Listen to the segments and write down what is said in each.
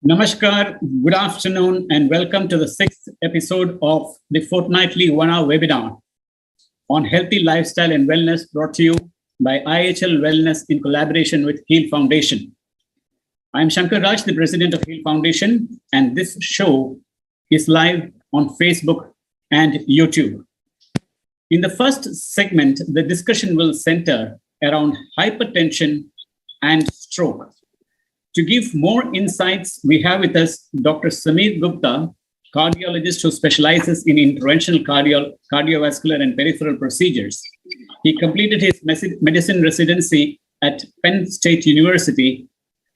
Namaskar, good afternoon, and welcome to the 6th episode of the fortnightly one-hour webinar on healthy lifestyle and wellness, brought to you by IHL Wellness in collaboration with Heal Foundation. I'm Shankar Raj, the president of Heal Foundation, and this show is live on Facebook and YouTube. In the first segment, the discussion will center around hypertension and stroke. To give more insights, we have with us Dr. Sameer Gupta, cardiologist who specializes in interventional cardiovascular and peripheral procedures. He completed his medicine residency at Penn State University,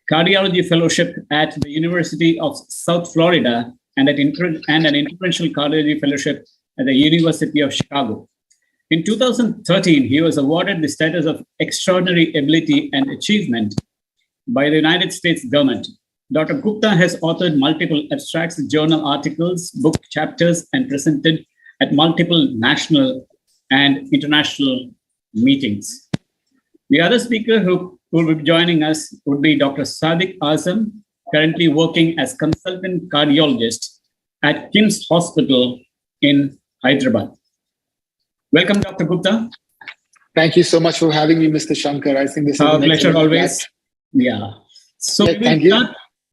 cardiology fellowship at the University of South Florida, and an interventional cardiology fellowship at the University of Chicago. In 2013, he was awarded the status of Extraordinary Ability and Achievement by the United States government. Dr. Gupta has authored multiple abstracts, journal articles, book chapters, and presented at multiple national and international meetings. The other speaker who will be joining us would be Dr. Sadiq Azam, currently working as consultant cardiologist at KIMS Hospital in Hyderabad. Welcome, Dr. Gupta. Thank you so much for having me, Mr. Shankar. I think this is our pleasure always. Yeah. So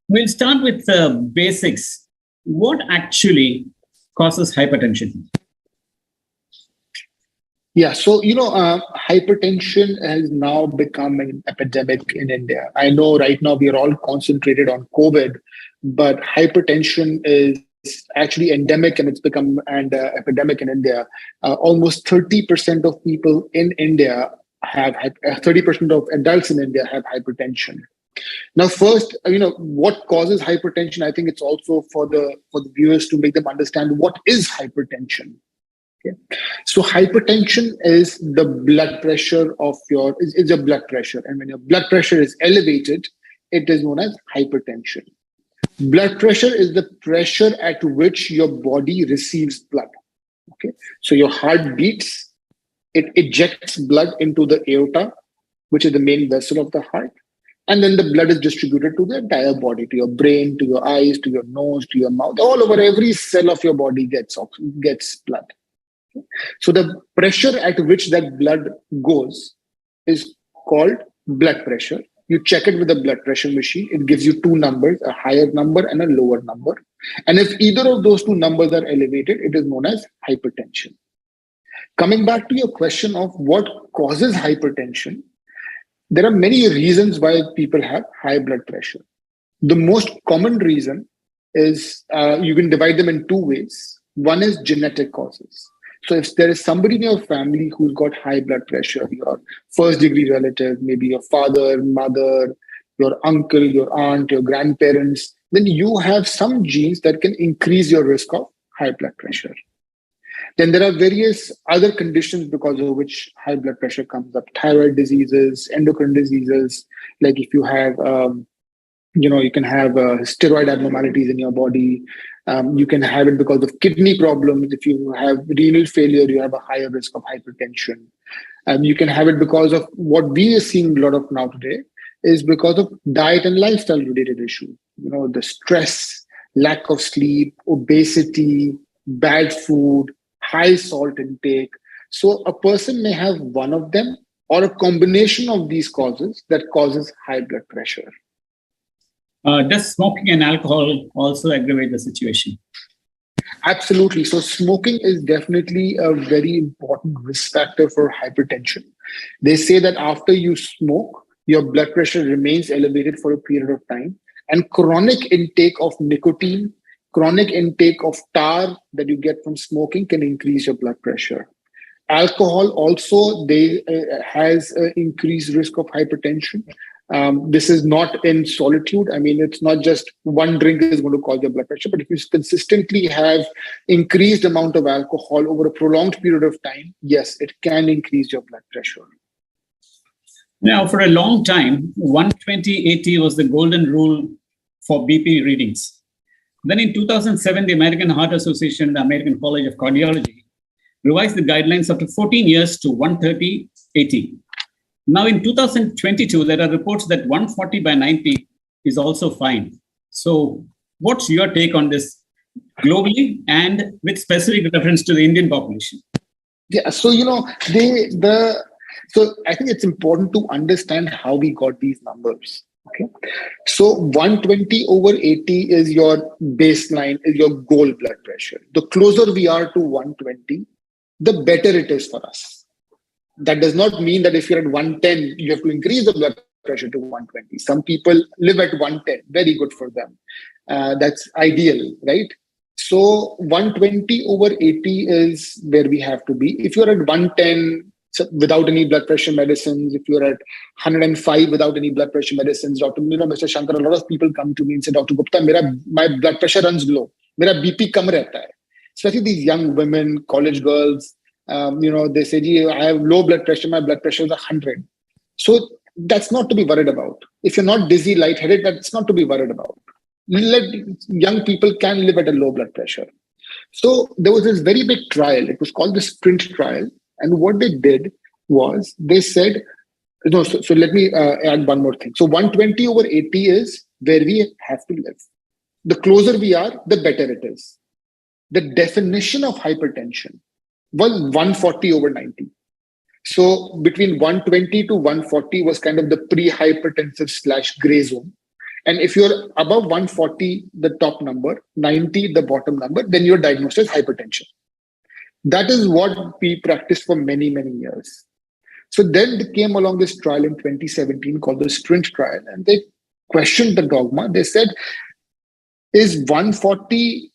we'll start with the basics. What actually causes hypertension? Yeah, so, hypertension has now become an epidemic in India. I know right now we are all concentrated on COVID, but hypertension is actually endemic and it's become an epidemic in India. Almost 30% of people in India have 30% of adults in India have hypertension. Now, first, what causes hypertension? I think it's also for the viewers to make them understand what is hypertension. Okay, so hypertension is the blood pressure is your blood pressure, and when your blood pressure is elevated, it is known as hypertension. Blood pressure is the pressure at which your body receives blood. Okay, so your heart beats. It ejects blood into the aorta, which is the main vessel of the heart. And then the blood is distributed to the entire body, to your brain, to your eyes, to your nose, to your mouth. All over every cell of your body gets blood. Okay? So the pressure at which that blood goes is called blood pressure. You check it with a blood pressure machine. It gives you two numbers, a higher number and a lower number. And if either of those two numbers are elevated, it is known as hypertension. Coming back to your question of what causes hypertension, there are many reasons why people have high blood pressure. The most common reason is you can divide them in two ways. One is genetic causes. So if there is somebody in your family who's got high blood pressure, your first degree relative, maybe your father, mother, your uncle, your aunt, your grandparents, then you have some genes that can increase your risk of high blood pressure. Then there are various other conditions because of which high blood pressure comes up. Thyroid diseases, endocrine diseases, like if you have, you can have steroid abnormalities in your body. You can have it because of kidney problems. If you have renal failure, you have a higher risk of hypertension. You can have it because of what we are seeing a lot of now today is because of diet and lifestyle related issues. The stress, lack of sleep, obesity, bad food, high salt intake. So a person may have one of them or a combination of these causes that causes high blood pressure. Does smoking and alcohol also aggravate the situation? Absolutely. So smoking is definitely a very important risk factor for hypertension. They say that after you smoke, your blood pressure remains elevated for a period of time, and chronic intake of nicotine, chronic intake of tar that you get from smoking can increase your blood pressure. Alcohol also has an increased risk of hypertension. This is not in solitude. I mean, it's not just one drink is going to cause your blood pressure, but if you consistently have increased amount of alcohol over a prolonged period of time, yes, it can increase your blood pressure. Now, for a long time, 120/80 was the golden rule for BP readings. Then in 2007, the American Heart Association, the American College of Cardiology, revised the guidelines after 14 years to 130/80. Now in 2022, there are reports that 140/90 is also fine. So what's your take on this globally and with specific reference to the Indian population? Yeah, so so I think it's important to understand how we got these numbers. Okay, so 120 over 80 is your baseline, is your goal blood pressure. The closer we are to 120, the better it is for us. That does not mean that if you're at 110, you have to increase the blood pressure to 120. Some people live at 110, very good for them. That's ideal, right? So 120 over 80 is where we have to be. If you're at 110 without any blood pressure medicines, if you're at 105 without any blood pressure medicines, Mr. Shankar, a lot of people come to me and say, Dr. Gupta, my blood pressure runs low. Mera BP kam rehta hai. Especially these young women, college girls, they say, I have low blood pressure, my blood pressure is 100. So that's not to be worried about. If you're not dizzy, lightheaded, that's not to be worried about. Young people can live at a low blood pressure. So there was this very big trial. It was called the SPRINT trial. And what they did was they said, so let me add one more thing. So 120 over 80 is where we have to live. The closer we are, the better it is. The definition of hypertension was 140 over 90. So between 120 to 140 was kind of the pre-hypertensive / gray zone. And if you're above 140, the top number, 90, the bottom number, then you're diagnosed as hypertension. That is what we practiced for many, many years. So then they came along this trial in 2017 called the SPRINT trial, and they questioned the dogma. They said, is 140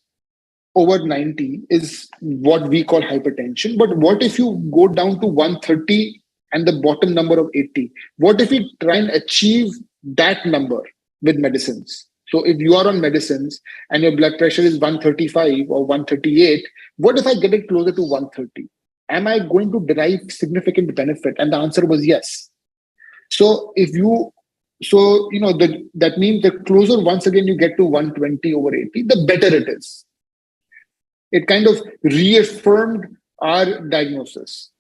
over 90 is what we call hypertension. But what if you go down to 130 and the bottom number of 80? What if we try and achieve that number with medicines? So if you are on medicines and your blood pressure is 135 or 138, what if I get it closer to 130? Am I going to derive significant benefit? And the answer was yes. So that means the closer once again you get to 120 over 80, the better it is. It kind of reaffirmed our diagnosis,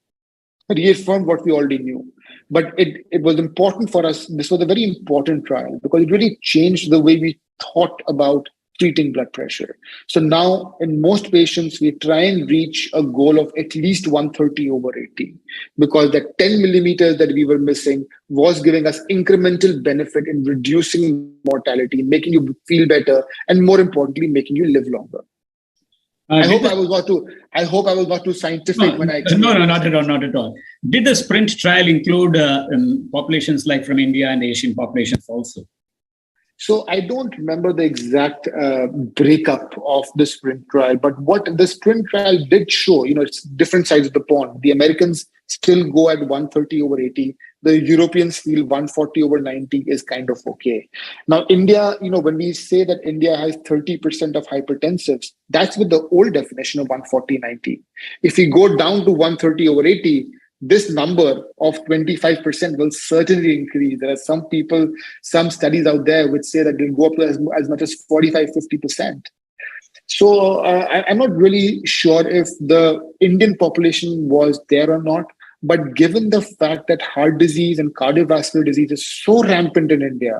reaffirmed what we already knew. But it was important for us. This was a very important trial because it really changed the way we thought about treating blood pressure. So now in most patients, we try and reach a goal of at least 130 over 80 because the 10 millimeters that we were missing was giving us incremental benefit in reducing mortality, making you feel better, and more importantly, making you live longer. I hope I was not too scientific when I explained. No, not at all. Did the SPRINT trial include populations like from India and Asian populations also? So I don't remember the exact breakup of the SPRINT trial, but what the SPRINT trial did show, it's different sides of the pond. The Americans still go at 130 over 80. The Europeans feel 140 over 90 is kind of okay. Now, India, when we say that India has 30% of hypertensives, that's with the old definition of 140-90. If we go down to 130 over 80, this number of 25% will certainly increase. There are some studies out there which say that it will go up to as much as 45-50%. So I'm not really sure if the Indian population was there or not. But given the fact that heart disease and cardiovascular disease is so rampant in India,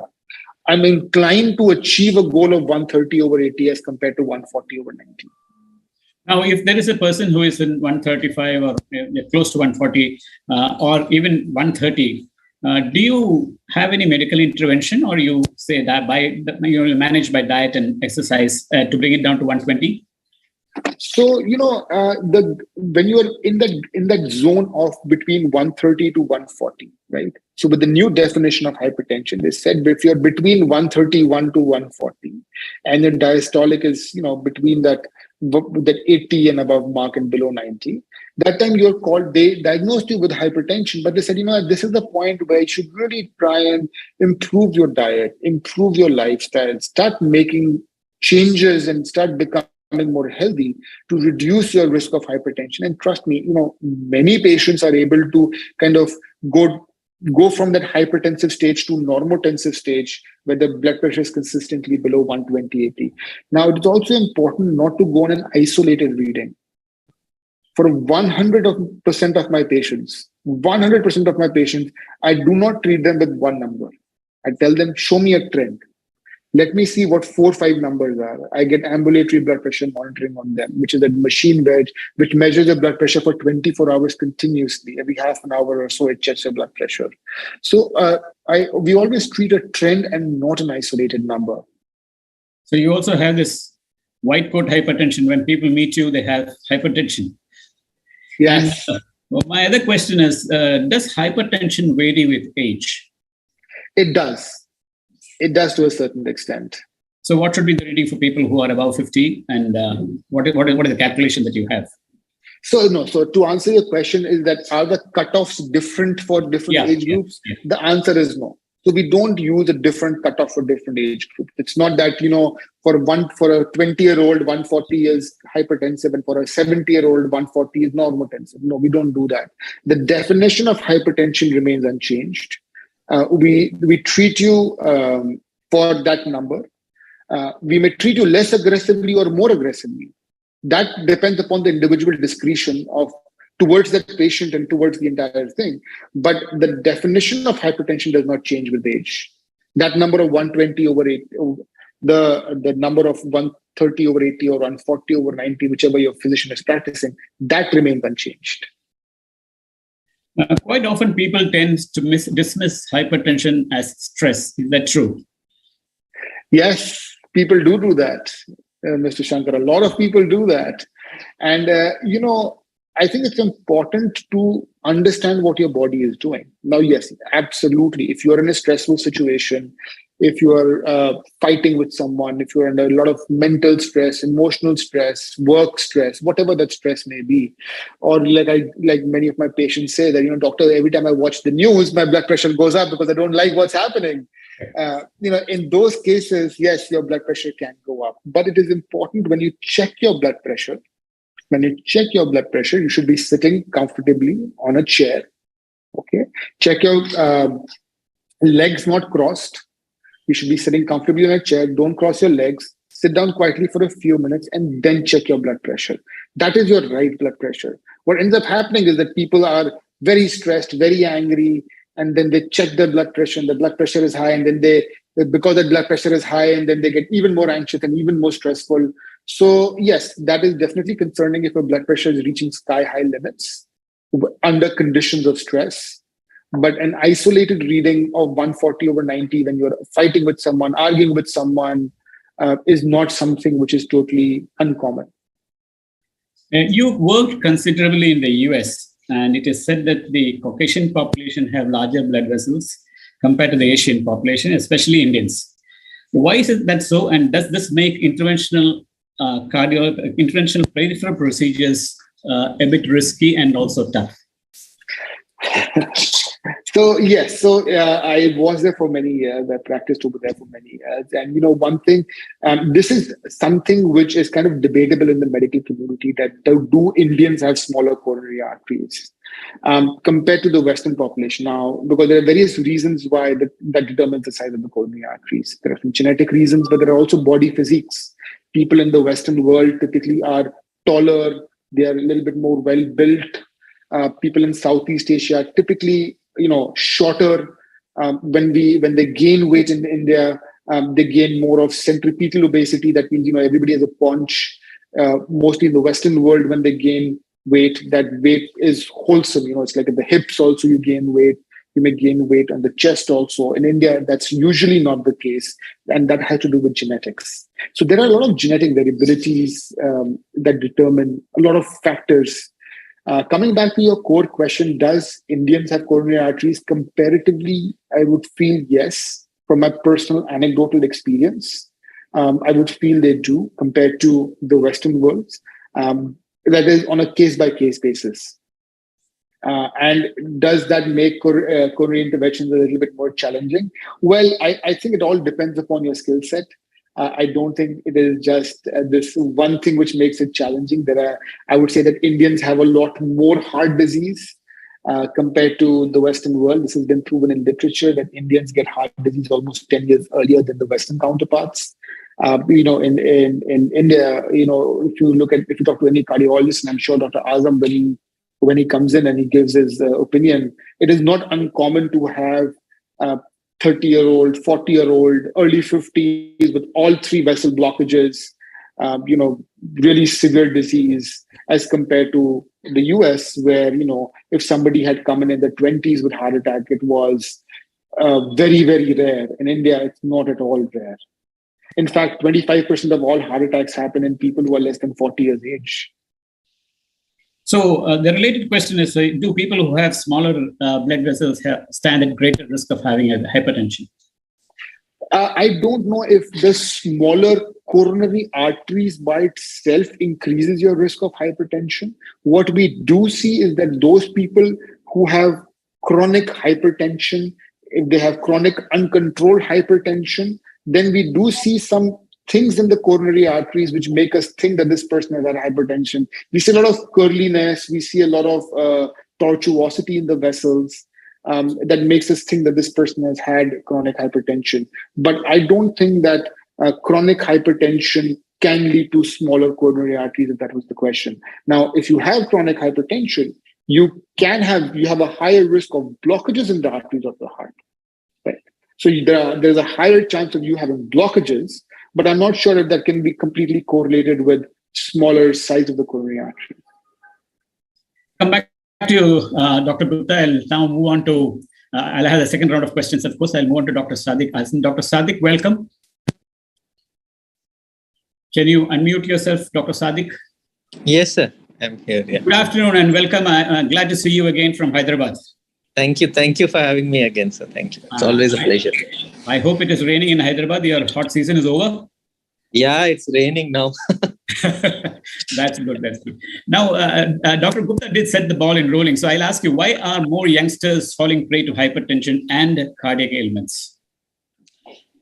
I'm inclined to achieve a goal of 130 over 80 as compared to 140 over 90. Now, if there is a person who is in 135 or close to 140 or even 130, do you have any medical intervention, or you say that manage by diet and exercise to bring it down to 120? So, when you are in that zone of between 130 to 140, right? So with the new definition of hypertension, they said if you're between 131 to 140 and your diastolic is, between that 80 and above mark and below 90, that time they diagnosed you with hypertension, but they said, this is the point where you should really try and improve your diet, improve your lifestyle, start making changes and start becoming more healthy to reduce your risk of hypertension. And trust me, many patients are able to kind of go from that hypertensive stage to normotensive stage where the blood pressure is consistently below 120/80. Now, it's also important not to go on an isolated reading. For 100% of my patients, I do not treat them with one number. I tell them, show me a trend. Let me see what 4 or 5 numbers are. I get ambulatory blood pressure monitoring on them, which is a machine which measures the blood pressure for 24 hours continuously. Every half an hour or so, it checks your blood pressure. So we always treat a trend and not an isolated number. So you also have this white coat hypertension. When people meet you, they have hypertension. Yes. And, my other question is, does hypertension vary with age? It does. It does to a certain extent. So what should be the reading for people who are above 50? And what is the calculation that you have? So to answer your question is that are the cutoffs different for different age groups? Yeah. The answer is no. So we don't use a different cutoff for different age groups. It's not that, for a 20-year-old, 140 is hypertensive, and for a 70-year-old, 140 is normotensive. No, we don't do that. The definition of hypertension remains unchanged. We treat you for that number. We may treat you less aggressively or more aggressively. That depends upon the individual discretion towards that patient and towards the entire thing. But the definition of hypertension does not change with age. That number of 120 over 8, the number of 130 over 80 or 140 over 90, whichever your physician is practicing, that remains unchanged. Quite often people tend to dismiss hypertension as stress. Is that true? Yes, people do that, Mr. Shankar. A lot of people do that. And, I think it's important to understand what your body is doing. Now, yes, absolutely. If you're in a stressful situation, if you are fighting with someone, if you're under a lot of mental stress, emotional stress, work stress, whatever that stress may be, or like many of my patients say that, doctor, every time I watch the news, my blood pressure goes up because I don't like what's happening. In those cases, yes, your blood pressure can go up. But it is important when you check your blood pressure. When you check your blood pressure, you should be sitting comfortably on a chair. Okay. Check your legs not crossed. You should be sitting comfortably on a chair. Don't cross your legs. Sit down quietly for a few minutes and then check your blood pressure. That is your right blood pressure. What ends up happening is that people are very stressed, very angry, and then they check their blood pressure and the blood pressure is high. And then because the blood pressure is high, and then they get even more anxious and even more stressful. So yes, that is definitely concerning if your blood pressure is reaching sky-high limits under conditions of stress. But an isolated reading of 140 over 90 when you're fighting with someone, arguing with someone, is not something which is totally uncommon. You've worked considerably in the US, and it is said that the Caucasian population have larger blood vessels compared to the Asian population, especially Indians. Why is it that so? And does this make interventional peripheral procedures a bit risky and also tough? So yes, I was there for many years. I practiced over there for many years, and one thing, this is something which is kind of debatable in the medical community, that do Indians have smaller coronary arteries compared to the Western population? Now, because there are various reasons why that determines the size of the coronary arteries. There are some genetic reasons, but there are also body physiques. People in the Western world typically are taller. They are a little bit more well-built. People in Southeast Asia are typically, shorter. When they gain weight in India, they gain more of centripetal obesity. That means, everybody has a paunch. Mostly in the Western world, when they gain weight, that weight is wholesome. It's like at the hips also you gain weight. You may gain weight on the chest also. In India, that's usually not the case. And that has to do with genetics. So there are a lot of genetic variabilities that determine a lot of factors. Coming back to your core question, does Indians have coronary arteries? Comparatively, I would feel yes. From my personal anecdotal experience, I would feel they do compared to the Western world. That is on a case-by-case basis. And does that make coronary interventions a little bit more challenging? Well, I think it all depends upon your skill set. I don't think it is just this one thing which makes it challenging. I would say that Indians have a lot more heart disease compared to the Western world. This has been proven in literature that Indians get heart disease almost 10 years earlier than the Western counterparts. In India, if you talk to any cardiologist, and I'm sure Dr. Azam, when he comes in and he gives his opinion, it is not uncommon to have 30-year-old, 40-year-old, early 50s with all three vessel blockages, really severe disease, as compared to the US, where, if somebody had come in their 20s with heart attack, it was very, very rare. In India, it's not at all rare. In fact, 25% of all heart attacks happen in people who are less than 40 years age. So the related question is, do people who have smaller blood vessels stand at greater risk of having hypertension? I don't know if the smaller coronary arteries by itself increases your risk of hypertension. What we do see is that those people who have chronic hypertension, if they have chronic uncontrolled hypertension, then we do see some things in the coronary arteries which make us think that this person has had hypertension. We see a lot of curliness, we see a lot of tortuosity in the vessels. That makes us think that this person has had chronic hypertension. But I don't think that chronic hypertension can lead to smaller coronary arteries, if that was the question. Now, if you have chronic hypertension, you have a higher risk of blockages in the arteries of the heart. Right? So there's a higher chance of you having blockages, but I'm not sure if that can be completely correlated with smaller size of the coronary artery. Come back to you, Dr. Gupta. I'll now move on to, I'll have the second round of questions. Of course, I'll move on to Dr. Sadiq. Dr. Sadiq, welcome. Can you unmute yourself, Dr. Sadiq? Yes, sir. I'm here. Yeah. Good afternoon and welcome. I'm glad to see you again from Hyderabad. Thank you. Thank you for having me again, sir. Thank you. It's always a pleasure. I hope it is raining in Hyderabad. Your hot season is over. Yeah, it's raining now. That's good. That's good. Now, Dr. Gupta did set the ball in rolling. So I'll ask you, why are more youngsters falling prey to hypertension and cardiac ailments?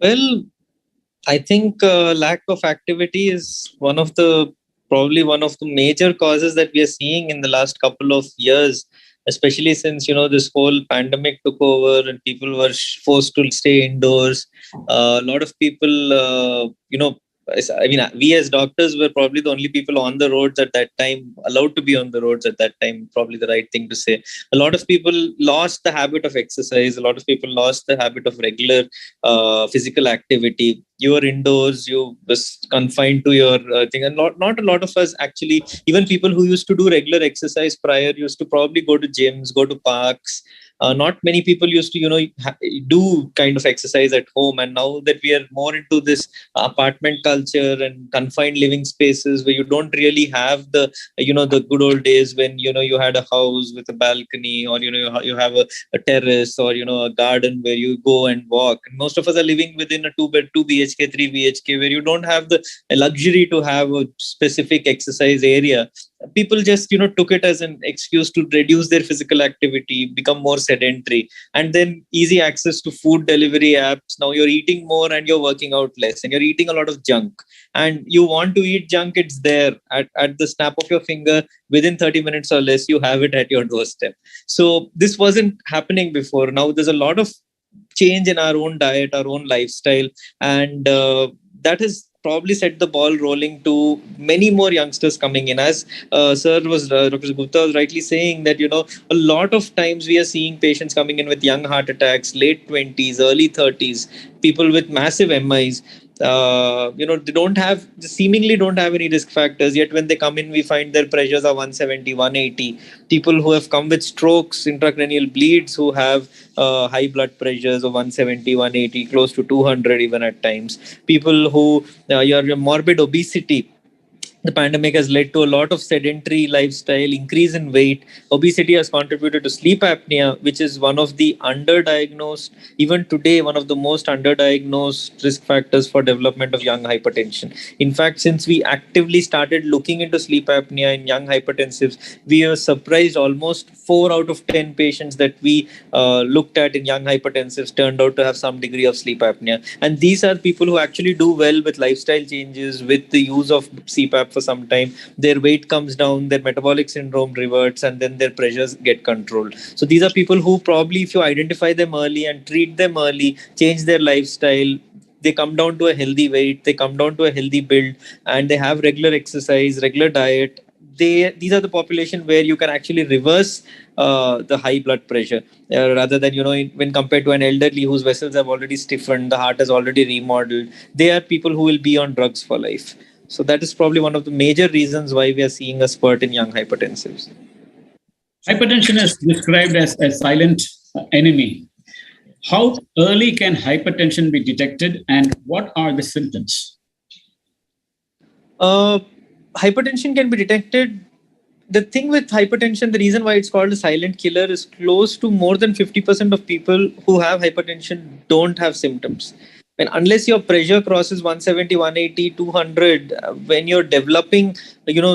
Well, I think lack of activity is probably one of the major causes that we are seeing in the last couple of years, especially since, this whole pandemic took over and people were forced to stay indoors. A lot of people, we as doctors were probably the only people on the roads at that time, allowed to be on the roads at that time, probably the right thing to say. A lot of people lost the habit of exercise. A lot of people lost the habit of regular physical activity. You were indoors, you was confined to your thing. And not a lot of us actually, even people who used to do regular exercise prior, used to probably go to gyms, go to parks. Not many people used to, do kind of exercise at home. And now that we are more into this apartment culture and confined living spaces where you don't really have the good old days when, you had a house with a balcony, or, you have a terrace, or, a garden where you go and walk. And most of us are living within a 2 BHK, 3 BHK, where you don't have the luxury to have a specific exercise area. People just, took it as an excuse to reduce their physical activity, become more sedentary, and then easy access to food delivery apps. Now you're eating more and you're working out less, and you're eating a lot of junk. And you want to eat junk, it's there at the snap of your finger. Within 30 minutes or less, you have it at your doorstep. So this wasn't happening before. Now there's a lot of change in our own diet, our own lifestyle, and that has probably set the ball rolling to many more youngsters coming in. As Dr. Gupta was rightly saying that, a lot of times we are seeing patients coming in with young heart attacks, late 20s, early 30s, people with massive MIs. They seemingly don't have any risk factors, yet when they come in, we find their pressures are 170, 180. People who have come with strokes, intracranial bleeds, who have high blood pressures of 170, 180, close to 200 even at times. People who your morbid obesity. The pandemic has led to a lot of sedentary lifestyle, increase in weight. Obesity has contributed to sleep apnea, which is one of the underdiagnosed, even today, one of the most underdiagnosed risk factors for development of young hypertension. In fact, since we actively started looking into sleep apnea in young hypertensives, we were surprised almost 4 out of 10 patients that we looked at in young hypertensives turned out to have some degree of sleep apnea. And these are people who actually do well with lifestyle changes, with the use of CPAP for some time. Their weight comes down, their metabolic syndrome reverts, and then their pressures get controlled. So these are people who probably, if you identify them early and treat them early, change their lifestyle, they come down to a healthy weight, they come down to a healthy build, and they have regular exercise, regular diet, these are the population where you can actually reverse the high blood pressure, rather than, when compared to an elderly whose vessels have already stiffened, the heart has already remodeled. They are people who will be on drugs for life. So that is probably one of the major reasons why we are seeing a spurt in young hypertensives. Hypertension is described as a silent enemy. How early can hypertension be detected, and what are the symptoms? Hypertension can be detected. The thing with hypertension, the reason why it's called a silent killer is close to more than 50% of people who have hypertension don't have symptoms. And unless your pressure crosses 170, 180, 200, when you're developing,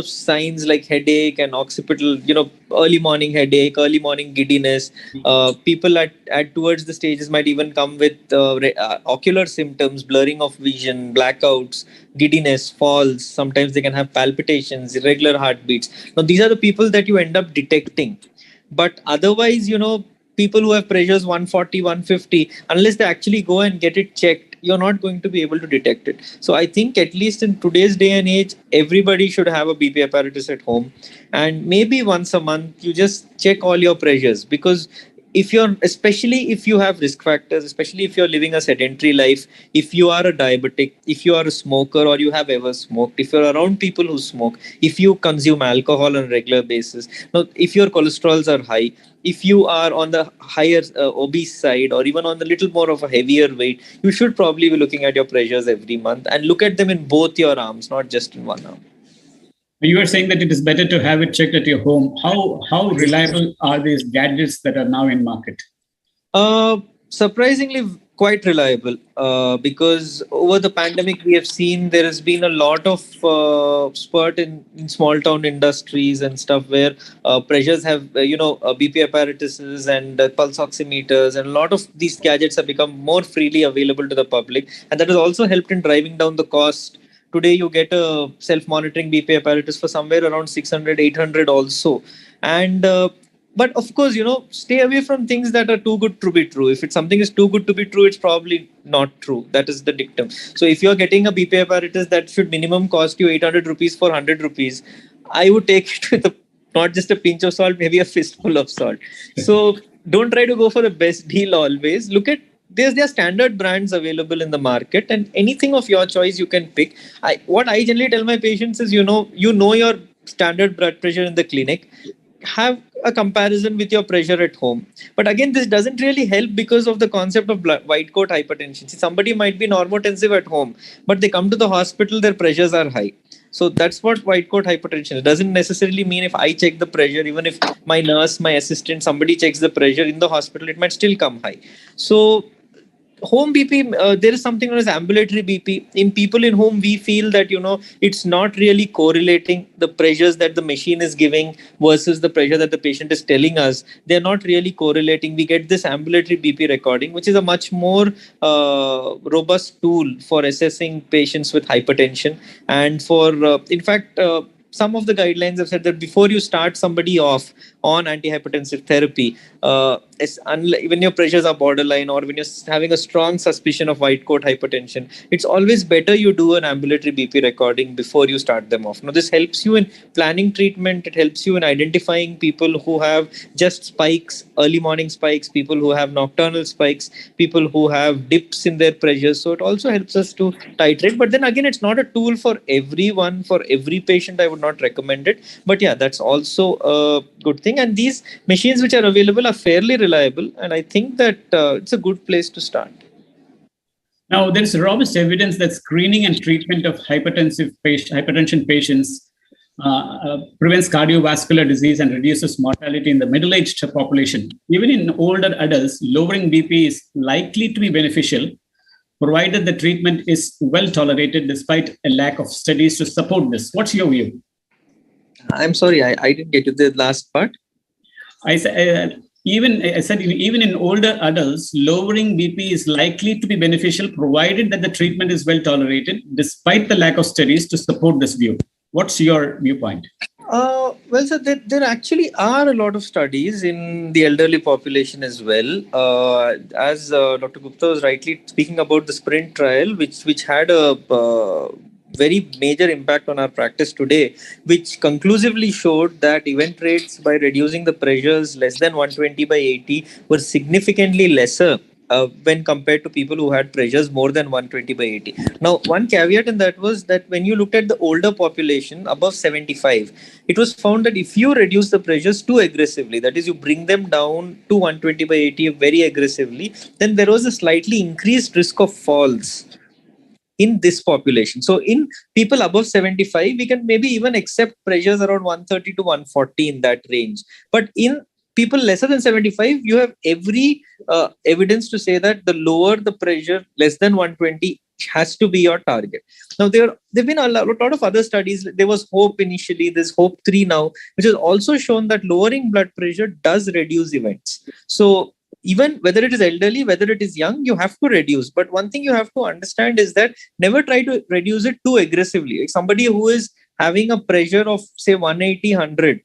signs like headache and occipital, early morning headache, early morning giddiness, people at towards the stages might even come with ocular symptoms, blurring of vision, blackouts, giddiness, falls. Sometimes they can have palpitations, irregular heartbeats. Now, these are the people that you end up detecting. But otherwise, people who have pressures 140, 150, unless they actually go and get it checked, you're not going to be able to detect it. So I think at least in today's day and age, everybody should have a BP apparatus at home. And maybe once a month, you just check all your pressures, because especially if you have risk factors, especially if you're living a sedentary life, if you are a diabetic, if you are a smoker or you have ever smoked, if you're around people who smoke, if you consume alcohol on a regular basis, now, if your cholesterols are high, if you are on the higher obese side, or even on the little more of a heavier weight, you should probably be looking at your pressures every month and look at them in both your arms, not just in one arm. You were saying that it is better to have it checked at your home. How reliable are these gadgets that are now in market? Surprisingly quite reliable, because over the pandemic we have seen there has been a lot of spurt in small town industries and stuff, where pressures have BP apparatuses and pulse oximeters, and a lot of these gadgets have become more freely available to the public, and that has also helped in driving down the cost. Today you get a self-monitoring BP apparatus for somewhere around 600, 800 also. And but of course, stay away from things that are too good to be true. If something is too good to be true, it's probably not true. That is the dictum. So if you're getting a BP apparatus that should minimum cost you 800 rupees for 100 rupees, I would take it with not just a pinch of salt, maybe a fistful of salt. So don't try to go for the best deal always. Look at, there are standard brands available in the market, and anything of your choice you can pick. What I generally tell my patients is, you know your standard blood pressure in the clinic, have a comparison with your pressure at home. But again, this doesn't really help because of the concept of white coat hypertension. See, somebody might be normotensive at home, but they come to the hospital, their pressures are high. So that's what white coat hypertension is. It doesn't necessarily mean if I check the pressure, even if my nurse, my assistant, somebody checks the pressure in the hospital, it might still come high. So home BP, there is something known as ambulatory BP. In people in whom we feel that, it's not really correlating the pressures that the machine is giving versus the pressure that the patient is telling us. They're not really correlating. We get this ambulatory BP recording, which is a much more robust tool for assessing patients with hypertension. And for, in fact, some of the guidelines have said that before you start somebody off on antihypertensive therapy, when your pressures are borderline, or when you're having a strong suspicion of white coat hypertension, it's always better you do an ambulatory BP recording before you start them off. Now, this helps you in planning treatment. It helps you in identifying people who have just spikes, early morning spikes, people who have nocturnal spikes, people who have dips in their pressures. So it also helps us to titrate. But then again, it's not a tool for everyone, for every patient. I would not recommend it. But yeah, that's also a good thing. And these machines which are available are fairly reliable. And I think that it's a good place to start. Now, there is robust evidence that screening and treatment of hypertension patients prevents cardiovascular disease and reduces mortality in the middle-aged population. Even in older adults, lowering BP is likely to be beneficial, provided the treatment is well tolerated despite a lack of studies to support this. What's your view? I'm sorry, I didn't get to the last part. I said even in older adults, lowering BP is likely to be beneficial, provided that the treatment is well tolerated, despite the lack of studies to support this view. What's your viewpoint? Well, sir, there actually are a lot of studies in the elderly population as well. As Dr. Gupta was rightly speaking about the SPRINT trial, which had a very major impact on our practice today, which conclusively showed that event rates by reducing the pressures less than 120 by 80 were significantly lesser when compared to people who had pressures more than 120 by 80. Now, one caveat in that was that when you looked at the older population above 75, it was found that if you reduce the pressures too aggressively, that is, you bring them down to 120 by 80 very aggressively, then there was a slightly increased risk of falls in this population. So in people above 75, we can maybe even accept pressures around 130 to 140 in that range. But in people lesser than 75, you have every evidence to say that the lower the pressure, less than 120, has to be your target. Now, there have been a lot of other studies. There was HOPE initially, there's HOPE 3 now, which has also shown that lowering blood pressure does reduce events. So even whether it is elderly, whether it is young, you have to reduce. But one thing you have to understand is that never try to reduce it too aggressively. Like somebody who is having a pressure of say 180, 100,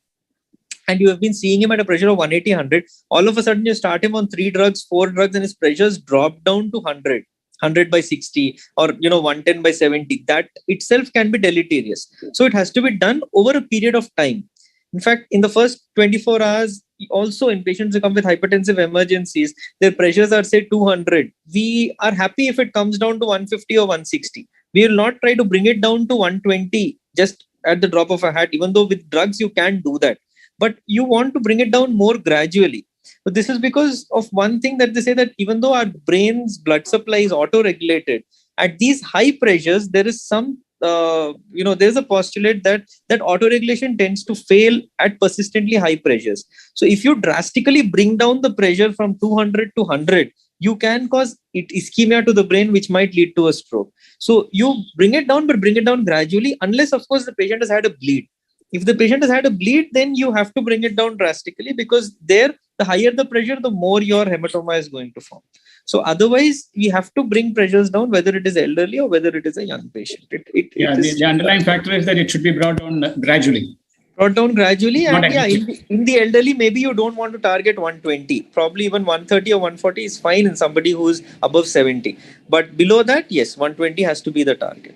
and you have been seeing him at a pressure of 180, 100, all of a sudden you start him on 3 drugs, 4 drugs, and his pressures drop down to 100. 100 by 60 or 110 by 70, that itself can be deleterious. So it has to be done over a period of time. In fact, in the first 24 hours, also in patients who come with hypertensive emergencies, their pressures are say 200. We are happy if it comes down to 150 or 160. We will not try to bring it down to 120 just at the drop of a hat, even though with drugs you can do that. But you want to bring it down more gradually. But this is because of one thing that they say, that even though our brain's blood supply is auto-regulated, at these high pressures, there is some there's a postulate that autoregulation tends to fail at persistently high pressures. So if you drastically bring down the pressure from 200 to 100, you can cause ischemia to the brain, which might lead to a stroke. So you bring it down, but bring it down gradually, unless, of course, the patient has had a bleed. If the patient has had a bleed, then you have to bring it down drastically, because there, the higher the pressure, the more your hematoma is going to form. So otherwise, we have to bring pressures down, whether it is elderly or whether it is a young patient. The underlying factor is that it should be brought down gradually. Brought down gradually. And in the elderly, maybe you don't want to target 120. Probably even 130 or 140 is fine in somebody who is above 70. But below that, yes, 120 has to be the target.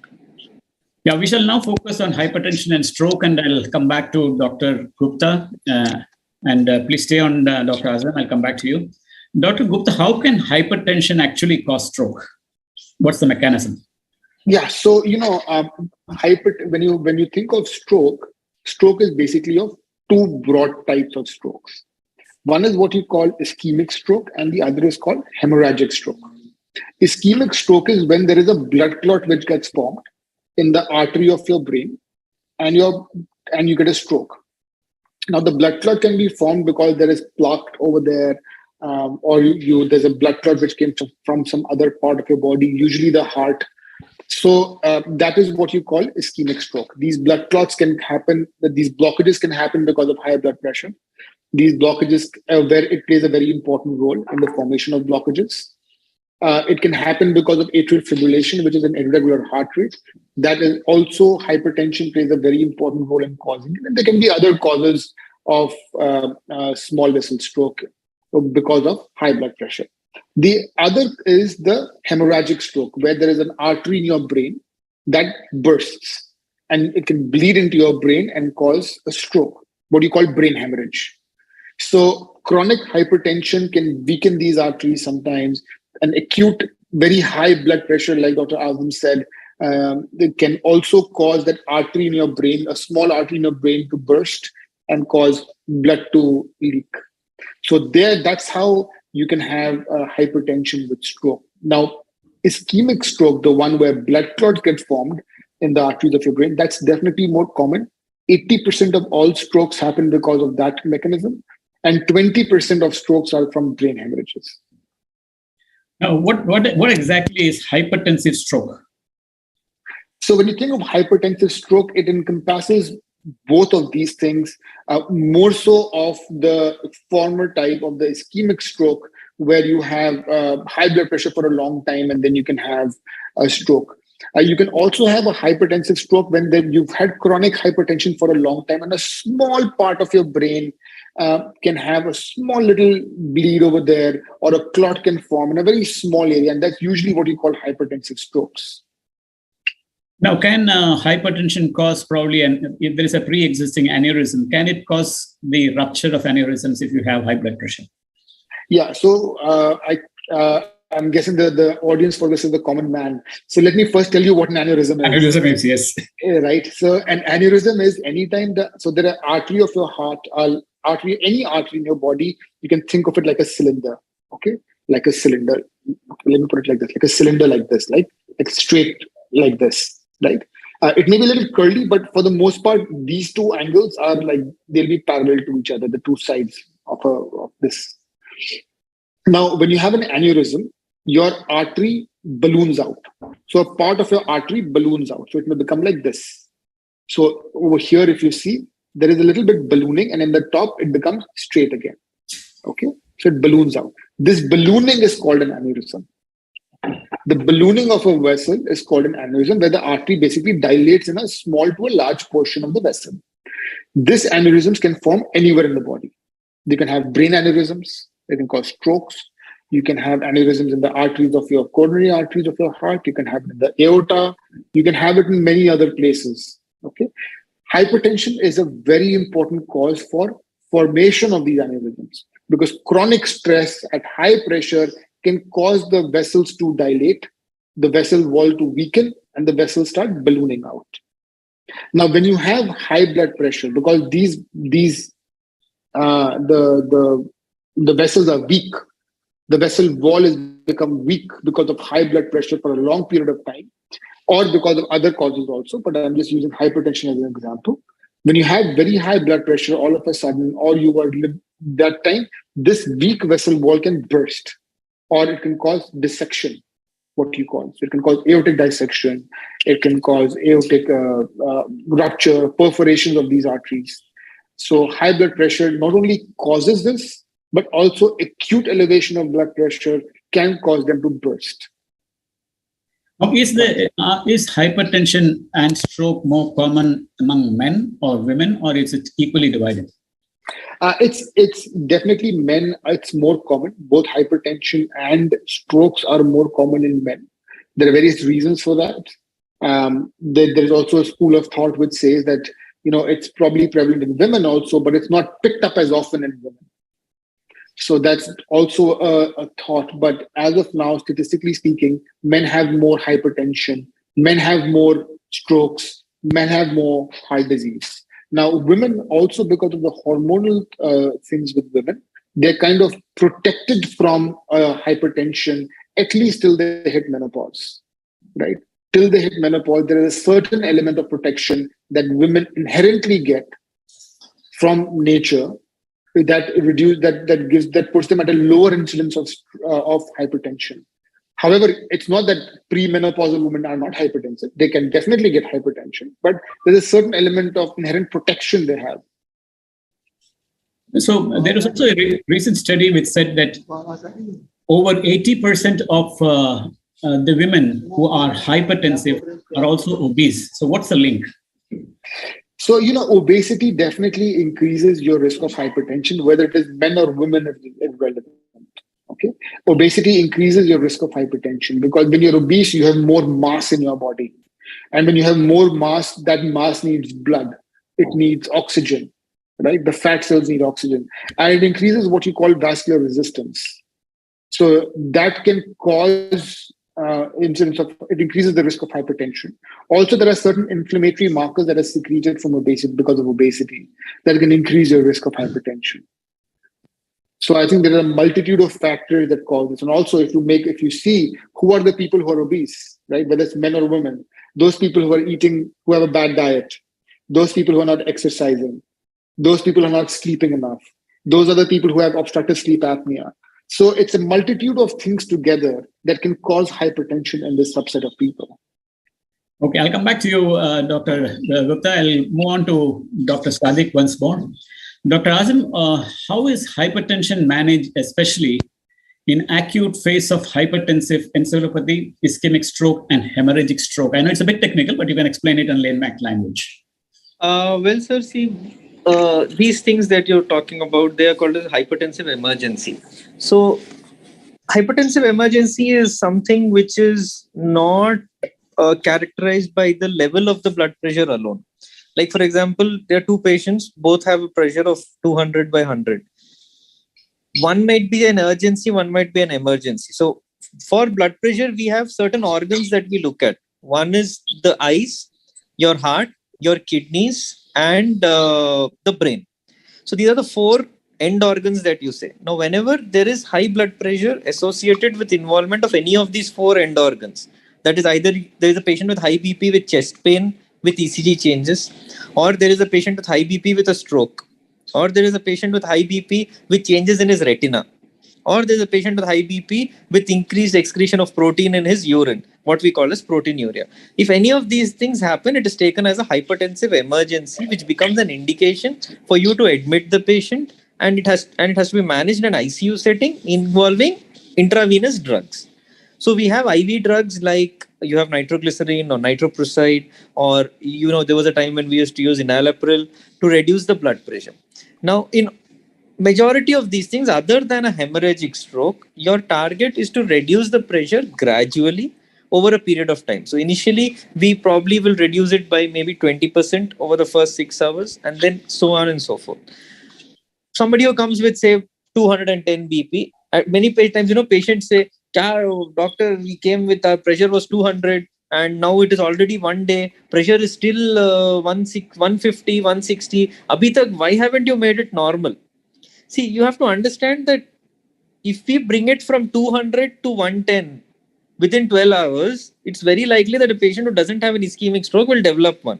Yeah, we shall now focus on hypertension and stroke, and I'll come back to Dr. Gupta. Please stay on, Dr. Azam. I'll come back to you. Dr. Gupta, how can hypertension actually cause stroke? What's the mechanism? Yeah, so when you think of stroke is basically of two broad types of strokes. One is what you call ischemic stroke, and the other is called hemorrhagic stroke. Ischemic stroke is when there is a blood clot which gets formed in the artery of your brain, and you get a stroke. Now, the blood clot can be formed because there is plaque over there, or there's a blood clot which came from some other part of your body, usually the heart. So that is what you call ischemic stroke. These blood clots can happen, these blockages can happen because of high blood pressure. These blockages, where it plays a very important role in the formation of blockages. It can happen because of atrial fibrillation, which is an irregular heart rate. That is also, hypertension plays a very important role in causing it. And there can be other causes of small vessel stroke because of high blood pressure. The other is the hemorrhagic stroke, where there is an artery in your brain that bursts, and it can bleed into your brain and cause a stroke, what you call brain hemorrhage. So chronic hypertension can weaken these arteries sometimes. An acute, very high blood pressure, like Dr. Azam said, it can also cause that artery in your brain, a small artery in your brain, to burst and cause blood to leak. So that's how you can have hypertension with stroke. Now, ischemic stroke, the one where blood clots get formed in the arteries of your brain, that's definitely more common. 80% of all strokes happen because of that mechanism, and 20% of strokes are from brain hemorrhages. Now, what exactly is hypertensive stroke? So when you think of hypertensive stroke, it encompasses both of these things, more so of the former type of the ischemic stroke, where you have high blood pressure for a long time and then you can have a stroke. You can also have a hypertensive stroke when you've had chronic hypertension for a long time, and a small part of your brain can have a small little bleed over there, or a clot can form in a very small area, and that's usually what you call hypertensive strokes. Now, can hypertension cause probably, and if there is a pre-existing aneurysm, can it cause the rupture of aneurysms if you have high blood pressure? Yeah. So I'm guessing the audience for this is the common man. So let me first tell you what an aneurysm is. Aneurysm is, yes. Right. So an aneurysm is anytime so there are artery of your heart, any artery in your body, you can think of it like a cylinder. Okay. Like a cylinder. Okay, let me put it like this, like a cylinder like this, like straight like this, right? It may be a little curly, but for the most part, these two angles are like, they'll be parallel to each other, the two sides of this. Now, when you have an aneurysm, your artery balloons out. So a part of your artery balloons out. So it may become like this. So over here, if you see, there is a little bit ballooning, and in the top, it becomes straight again. Okay. So it balloons out. This ballooning is called an aneurysm. The ballooning of a vessel is called an aneurysm, where the artery basically dilates in a small to a large portion of the vessel. These aneurysms can form anywhere in the body. They can have brain aneurysms. They can cause strokes. You can have aneurysms in the arteries of your coronary arteries of your heart. You can have it in the aorta. You can have it in many other places. Okay. Hypertension is a very important cause for formation of these aneurysms, because chronic stress at high pressure can cause the vessels to dilate, the vessel wall to weaken, and the vessels start ballooning out. Now, when you have high blood pressure, because the vessels are weak, the vessel wall has become weak because of high blood pressure for a long period of time, or because of other causes also, but I'm just using hypertension as an example. When you have very high blood pressure all of a sudden, or you were that time, this weak vessel wall can burst, or it can cause dissection, what you call. So it can cause aortic dissection, it can cause aortic rupture, perforations of these arteries. So high blood pressure not only causes this, but also acute elevation of blood pressure can cause them to burst. Now, is hypertension and stroke more common among men or women, or is it equally divided? It's definitely men. It's more common. Both hypertension and strokes are more common in men. There are various reasons for that. There is also a school of thought which says that it's probably prevalent in women also, but it's not picked up as often in women. So that's also a thought. But as of now, statistically speaking, men have more hypertension, men have more strokes, men have more heart disease. Now, women also, because of the hormonal things with women, they're kind of protected from hypertension, at least till they hit menopause, right? Till they hit menopause, there is a certain element of protection that women inherently get from nature that puts them at a lower incidence of hypertension. However, it's not that premenopausal women are not hypertensive. They can definitely get hypertension, but there's a certain element of inherent protection they have. So there was also a recent study which said that over 80% of the women who are hypertensive are also obese. So what's the link? So, obesity definitely increases your risk of hypertension, whether it is men or women is irrelevant. Okay. Obesity increases your risk of hypertension because when you're obese, you have more mass in your body. And when you have more mass, that mass needs blood. It needs oxygen, right? The fat cells need oxygen. And it increases what you call vascular resistance. So that can cause it increases the risk of hypertension. Also, there are certain inflammatory markers that are secreted from obesity because of obesity that can increase your risk of hypertension. So I think there are a multitude of factors that cause this. And also, if you see who are the people who are obese, right? Whether it's men or women, those people who are eating, who have a bad diet, those people who are not exercising, those people who are not sleeping enough, those are the people who have obstructive sleep apnea. So it's a multitude of things together that can cause hypertension in this subset of people. Okay, I'll come back to you, Dr. Gupta. I'll move on to Dr. Sadiq once more. Dr. Azim, how is hypertension managed, especially in acute phase of hypertensive encephalopathy, ischemic stroke, and hemorrhagic stroke? I know it's a bit technical, but you can explain it in layman language. Well, sir, see, these things that you're talking about, they are called as hypertensive emergency. So hypertensive emergency is something which is not characterized by the level of the blood pressure alone. Like, for example, there are two patients, both have a pressure of 200 by 100. One might be an urgency, one might be an emergency. So for blood pressure, we have certain organs that we look at. One is the eyes, your heart, your kidneys, and the brain. So these are the four end organs that you say. Now, whenever there is high blood pressure associated with involvement of any of these four end organs, that is either there is a patient with high BP with chest pain with ECG changes, or there is a patient with high BP with a stroke, or there is a patient with high BP with changes in his retina, or there's a patient with high BP with increased excretion of protein in his urine, what we call as proteinuria. If any of these things happen, it is taken as a hypertensive emergency, which becomes an indication for you to admit the patient, and it has to be managed in an ICU setting involving intravenous drugs. So we have IV drugs like you have nitroglycerin or nitroprusside, or there was a time when we used to use enalapril to reduce the blood pressure. Now, in majority of these things, other than a hemorrhagic stroke, your target is to reduce the pressure gradually over a period of time. So initially, we probably will reduce it by maybe 20% over the first 6 hours, and then so on and so forth. Somebody who comes with, say, 210 BP, many times, patients say, doctor, we came with our pressure was 200, and now it is already 1 day. Pressure is still 150, 160. Abhi tak, why haven't you made it normal? See, you have to understand that if we bring it from 200 to 110 within 12 hours, it's very likely that a patient who doesn't have an ischemic stroke will develop one.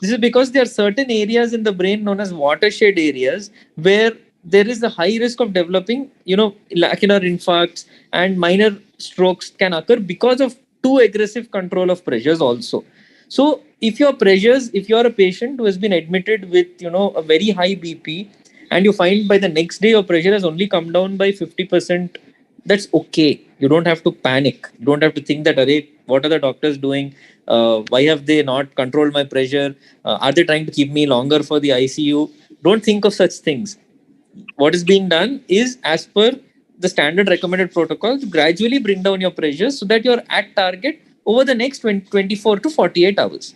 This is because there are certain areas in the brain known as watershed areas where there is a high risk of developing, lacunar infarcts, and minor strokes can occur because of too aggressive control of pressures also. So if you're a patient who has been admitted with, a very high BP, and you find by the next day your pressure has only come down by 50%, that's okay. You don't have to panic. You don't have to think that, what are the doctors doing? Why have they not controlled my pressure? Are they trying to keep me longer for the ICU? Don't think of such things. What is being done is, as per the standard recommended protocol, to gradually bring down your pressure so that you're at target over the next 24 to 48 hours.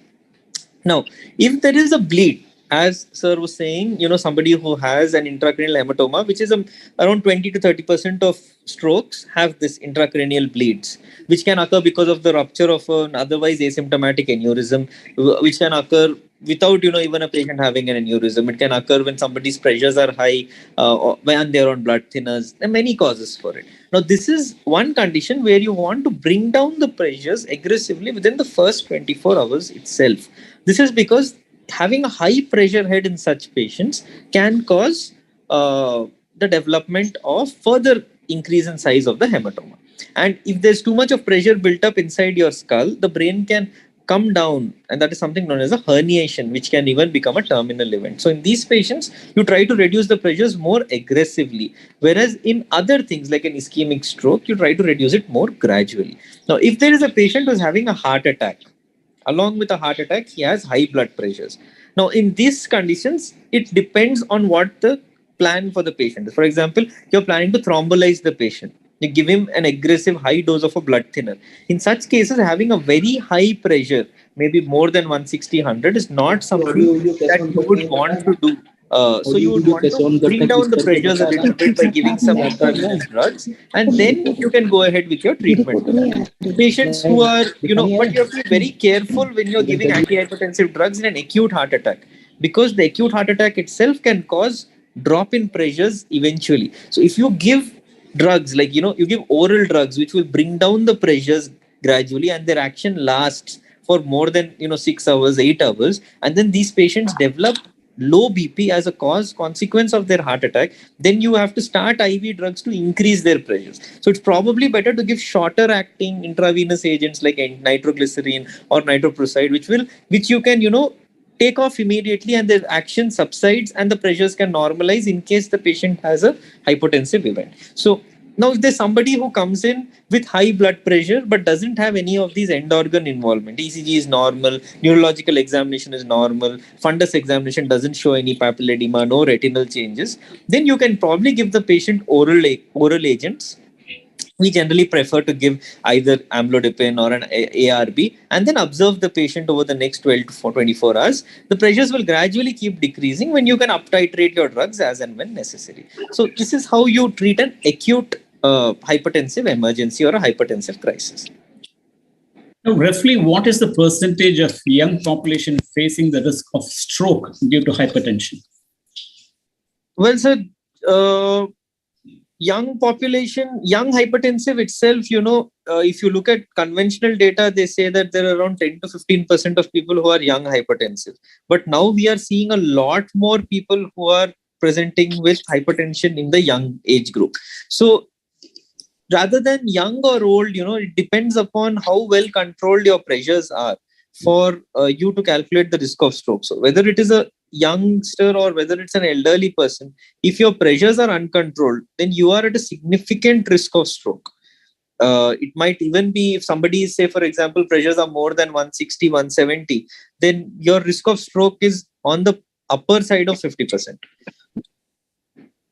Now, if there is a bleed, as sir was saying, somebody who has an intracranial hematoma, which is around 20 to 30% of strokes have this intracranial bleeds, which can occur because of the rupture of an otherwise asymptomatic aneurysm, which can occur without, even a patient having an aneurysm. It can occur when somebody's pressures are high, when they're on blood thinners. There are many causes for it. Now, this is one condition where you want to bring down the pressures aggressively within the first 24 hours itself. This is because having a high pressure head in such patients can cause the development of further increase in size of the hematoma. And if there's too much of pressure built up inside your skull, the brain can come down, and that is something known as a herniation, which can even become a terminal event. So in these patients, you try to reduce the pressures more aggressively, whereas in other things like an ischemic stroke, you try to reduce it more gradually. Now, if there is a patient who's having a heart attack, along with a heart attack, he has high blood pressures. Now, in these conditions, it depends on what the plan for the patient is. For example, you're planning to thrombolize the patient. You give him an aggressive high dose of a blood thinner. In such cases, having a very high pressure, maybe more than 160, 100, is not something that you would want to do. So you would want to bring down the pressures a little bit by giving some intravenous drugs, and then you can go ahead with your treatment. Patients who are, but you have to be very careful when you're giving antihypertensive drugs in an acute heart attack, because the acute heart attack itself can cause drop in pressures eventually. So if you give drugs like, you give oral drugs, which will bring down the pressures gradually, and their action lasts for more than, 6 hours, 8 hours, and then these patients develop low BP as a consequence of their heart attack, then you have to start IV drugs to increase their pressures. So it's probably better to give shorter acting intravenous agents like nitroglycerin or nitroprusside, which you can, take off immediately, and the action subsides and the pressures can normalize in case the patient has a hypotensive event. So now, if there's somebody who comes in with high blood pressure but doesn't have any of these end organ involvement, ECG is normal, neurological examination is normal, fundus examination doesn't show any papilledema, no retinal changes, then you can probably give the patient oral agents we generally prefer to give either amlodipine or an ARB and then observe the patient over the next 12 to 24 hours. The pressures will gradually keep decreasing when you can up-titrate your drugs as and when necessary. So this is how you treat an acute hypertensive emergency or a hypertensive crisis. Now, roughly, what is the percentage of young population facing the risk of stroke due to hypertension? Well, sir, young population, young hypertensive itself, if you look at conventional data, they say that there are around 10 to 15% of people who are young hypertensive. But now we are seeing a lot more people who are presenting with hypertension in the young age group. So rather than young or old, it depends upon how well controlled your pressures are for you to calculate the risk of stroke. So whether it is a youngster or whether it's an elderly person, if your pressures are uncontrolled, then you are at a significant risk of stroke. It might even be if somebody is, say, for example, pressures are more than 160, 170, then your risk of stroke is on the upper side of 50%.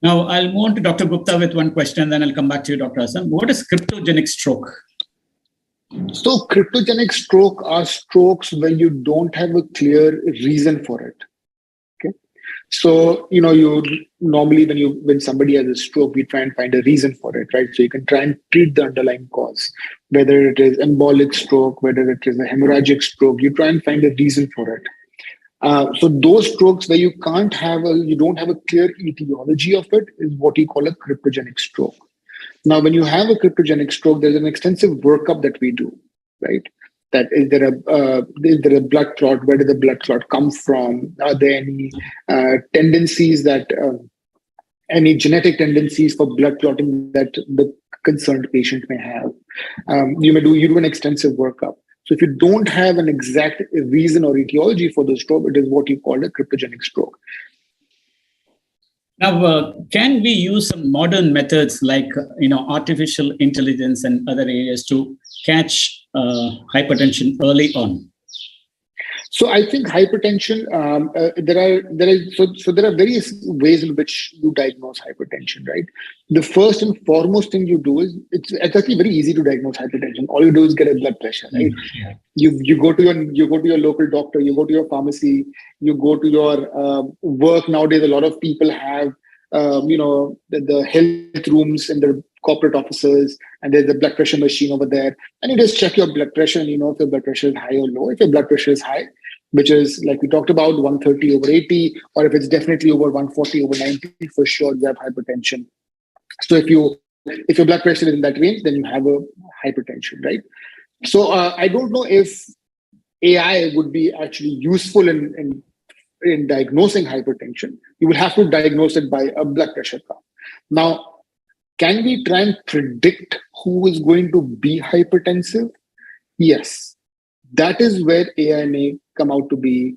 Now, I'll move on to Dr. Gupta with one question, and then I'll come back to you, Dr. Hassan. What is cryptogenic stroke? So cryptogenic stroke are strokes when you don't have a clear reason for it. Okay. So, you normally when somebody has a stroke, we try and find a reason for it, right? So you can try and treat the underlying cause, whether it is embolic stroke, whether it is a hemorrhagic stroke, you try and find a reason for it. So those strokes where you don't have a clear etiology of it is what you call a cryptogenic stroke. Now, when you have a cryptogenic stroke, there's an extensive workup that we do, right? That is there a blood clot? Where did the blood clot come from? Are there any tendencies any genetic tendencies for blood clotting that the concerned patient may have? You do an extensive workup. So if you don't have an exact reason or etiology for the stroke, it is what you call a cryptogenic stroke. Now, can we use some modern methods like artificial intelligence and other areas to catch hypertension early on? So I think hypertension. There are various ways in which you diagnose hypertension. Right. The first and foremost thing you do is it's actually very easy to diagnose hypertension. All you do is get a blood pressure. Right. Yeah. You go to your local doctor. You go to your pharmacy. You go to your work. Nowadays, a lot of people have the health rooms in the corporate offices, and there's the blood pressure machine over there, and you just check your blood pressure, and if your blood pressure is high or low. If your blood pressure is high, which is like we talked about, 130 over 80, or if it's definitely over 140 over 90, for sure you have hypertension. So if your blood pressure is in that range, then you have a hypertension, right? So I don't know if AI would be actually useful in diagnosing hypertension. You will have to diagnose it by a blood pressure cuff. Now, can we try and predict who is going to be hypertensive? Yes. That is where AI may come out to be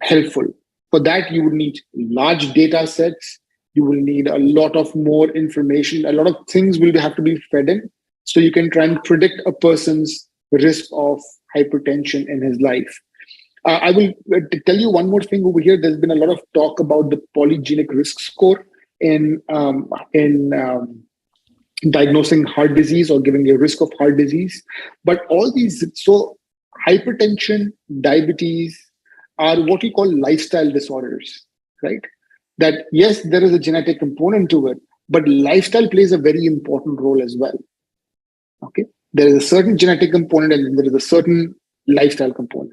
helpful. For that, you would need large data sets. You will need a lot of more information. A lot of things will have to be fed in. So you can try and predict a person's risk of hypertension in his life. I will tell you one more thing over here. There's been a lot of talk about the polygenic risk score in diagnosing heart disease or giving a risk of heart disease. But all these, so hypertension, diabetes are what we call lifestyle disorders, right? That yes, there is a genetic component to it, but lifestyle plays a very important role as well. Okay, there is a certain genetic component and there is a certain lifestyle component.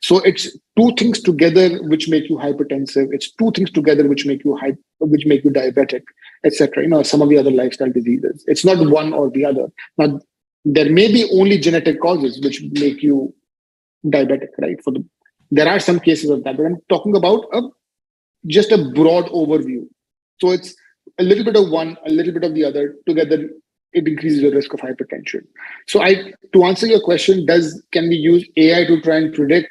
So it's two things together which make you hypertensive. It's two things together which make you diabetic, etc. Some of the other lifestyle diseases. It's not one or the other. Now, there may be only genetic causes which make you diabetic, right? There are some cases of that, but I'm talking about just a broad overview. So it's a little bit of one, a little bit of the other. Together, it increases the risk of hypertension. So to answer your question, can we use AI to try and predict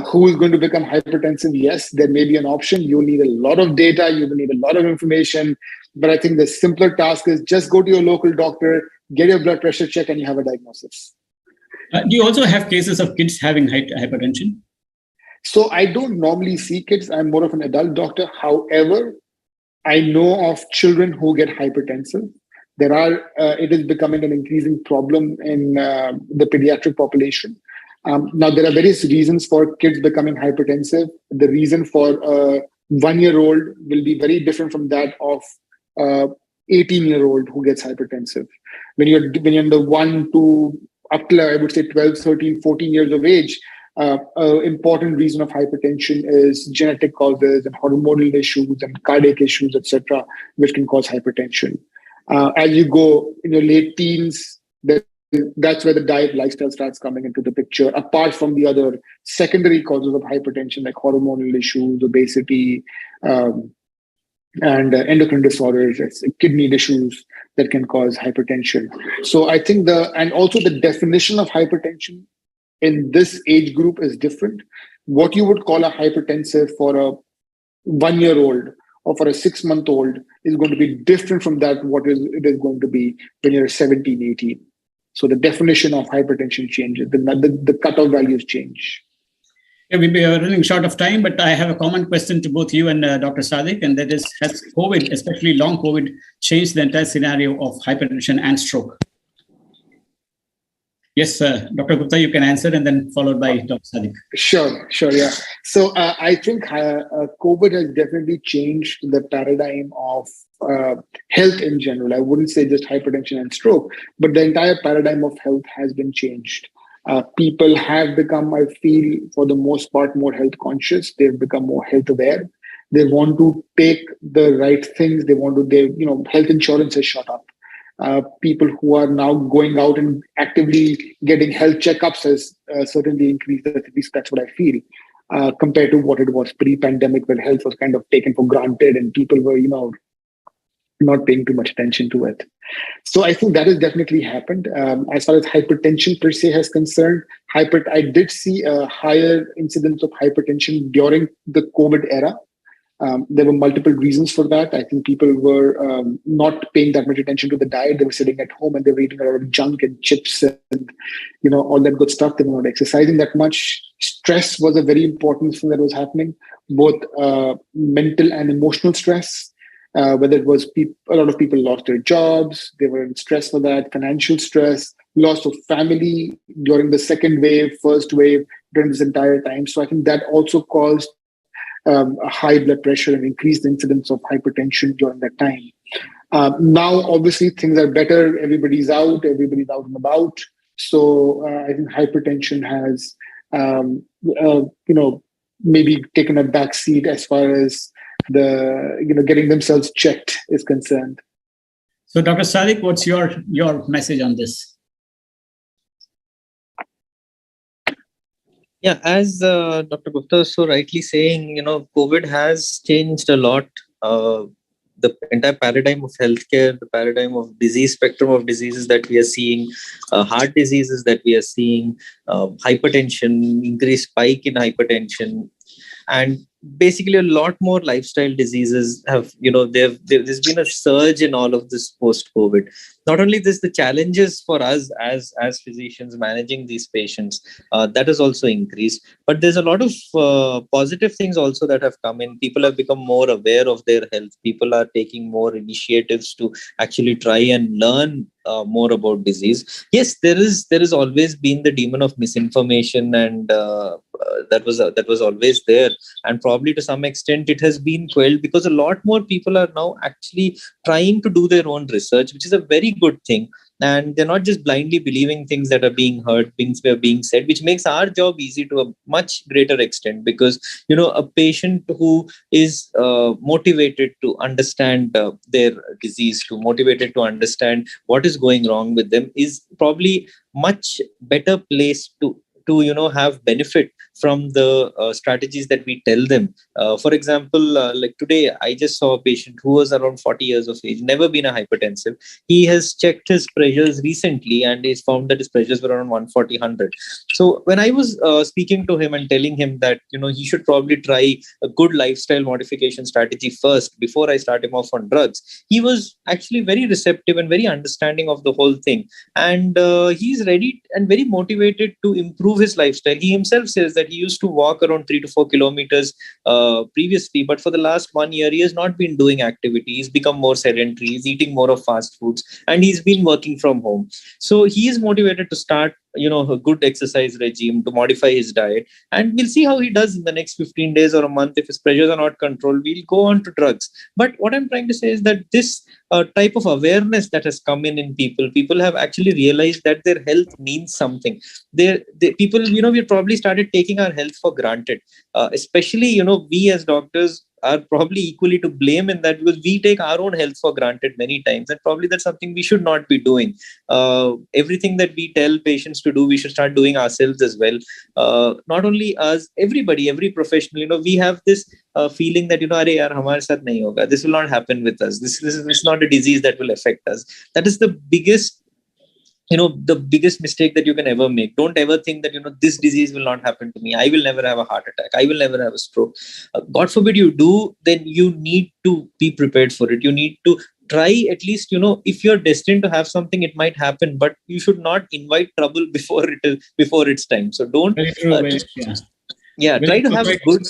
who is going to become hypertensive? Yes, there may be an option. You need a lot of data. You will need a lot of information. But I think the simpler task is just go to your local doctor, get your blood pressure checked, and you have a diagnosis. Do you also have cases of kids having hypertension? So I don't normally see kids. I'm more of an adult doctor. However, I know of children who get hypertensive. It is becoming an increasing problem in the pediatric population. Now, there are various reasons for kids becoming hypertensive. The reason for a 1-year-old will be very different from that of 18-year-old who gets hypertensive. When you're in the 1 to up to, I would say, 12, 13, 14 years of age, an important reason of hypertension is genetic causes and hormonal issues and cardiac issues, etc., which can cause hypertension. As you go in your late teens, that's where the diet lifestyle starts coming into the picture, apart from the other secondary causes of hypertension like hormonal issues, obesity, and endocrine disorders, kidney issues that can cause hypertension. So I think and also the definition of hypertension in this age group is different. What you would call a hypertensive for a 1-year-old or for a 6-month-old is going to be different from that what it is going to be when you're 17, 18. So the definition of hypertension changes, the cutoff values change. Yeah, we are running short of time, but I have a common question to both you and Dr. Sadiq, and that is, has COVID, especially long COVID, changed the entire scenario of hypertension and stroke? Yes, Dr. Gupta, you can answer, and then followed by Dr. Sadiq. Sure, yeah. So I think COVID has definitely changed the paradigm of health in general. I wouldn't say just hypertension and stroke, but the entire paradigm of health has been changed. People have become, I feel, for the most part, more health conscious. They've become more health aware. They want to take the right things. Health insurance has shot up. People who are now going out and actively getting health checkups has certainly increased. At least that's what I feel, compared to what it was pre-pandemic, when health was kind of taken for granted and people were, not paying too much attention to it. So I think that has definitely happened. As far as hypertension per se is concerned, I did see a higher incidence of hypertension during the COVID era. There were multiple reasons for that. I think people were not paying that much attention to the diet. They were sitting at home and they were eating a lot of junk and chips and all that good stuff. They were not exercising that much. Stress was a very important thing that was happening, both mental and emotional stress. Whether it was a lot of people lost their jobs, they were in stress for that, financial stress, loss of family during the second wave, first wave, during this entire time. So I think that also caused a high blood pressure and increased incidence of hypertension during that time. Now, obviously, things are better. Everybody's out and about. So I think hypertension has, maybe taken a back seat as far as getting themselves checked is concerned. So, Dr. Sadiq, what's your message on this? Yeah, as Dr. Gupta was so rightly saying, COVID has changed a lot. The entire paradigm of healthcare, the paradigm of disease spectrum of diseases that we are seeing, heart diseases that we are seeing, hypertension, increased spike in hypertension, and basically a lot more lifestyle diseases have, there's been a surge in all of this post-COVID. Not only this, the challenges for us as physicians managing these patients, that has also increased. But there's a lot of positive things also that have come in. People have become more aware of their health. People are taking more initiatives to actually try and learn more about disease. Yes, there is always been the demon of misinformation, and that was always there. And probably to some extent it has been quelled because a lot more people are now actually trying to do their own research, which is a very good thing. And they're not just blindly believing things that are being heard, things that are being said, which makes our job easy to a much greater extent, because, a patient who is motivated to understand their disease, motivated to understand what is going wrong with them, is probably much better placed to have benefit from the strategies that we tell them. For example, like today, I just saw a patient who was around 40 years of age, never been a hypertensive. He has checked his pressures recently and he's found that his pressures were around 140, 100. So when I was speaking to him and telling him that, he should probably try a good lifestyle modification strategy first before I start him off on drugs, he was actually very receptive and very understanding of the whole thing. And he's ready and very motivated to improve his lifestyle. He himself says that that he used to walk around 3 to 4 kilometers previously, but for the last 1 year, he has not been doing activity. He's become more sedentary. He's eating more of fast foods, and he's been working from home. So he is motivated to start, a good exercise regime, to modify his diet, and we'll see how he does in the next 15 days or a month. If his pressures are not controlled, we'll go on to drugs. But what I'm trying to say is that this type of awareness that has come in people have actually realized that their health means something. People, we probably started taking our health for granted. Especially, we as doctors are probably equally to blame in that, because we take our own health for granted many times, and probably that's something we should not be doing. Everything that we tell patients to do, we should start doing ourselves as well. Not only us, everybody, every professional, we have this feeling that, Arey yaar, hamare saath nahi hoga. This will not happen with us. This is not a disease that will affect us. That is the biggest mistake that you can ever make. Don't ever think that, this disease will not happen to me. I will never have a heart attack. I will never have a stroke. God forbid you do, then you need to be prepared for it. You need to try at least, if you're destined to have something, it might happen, but you should not invite trouble before it's time. So don't. Very true. Try to have a good.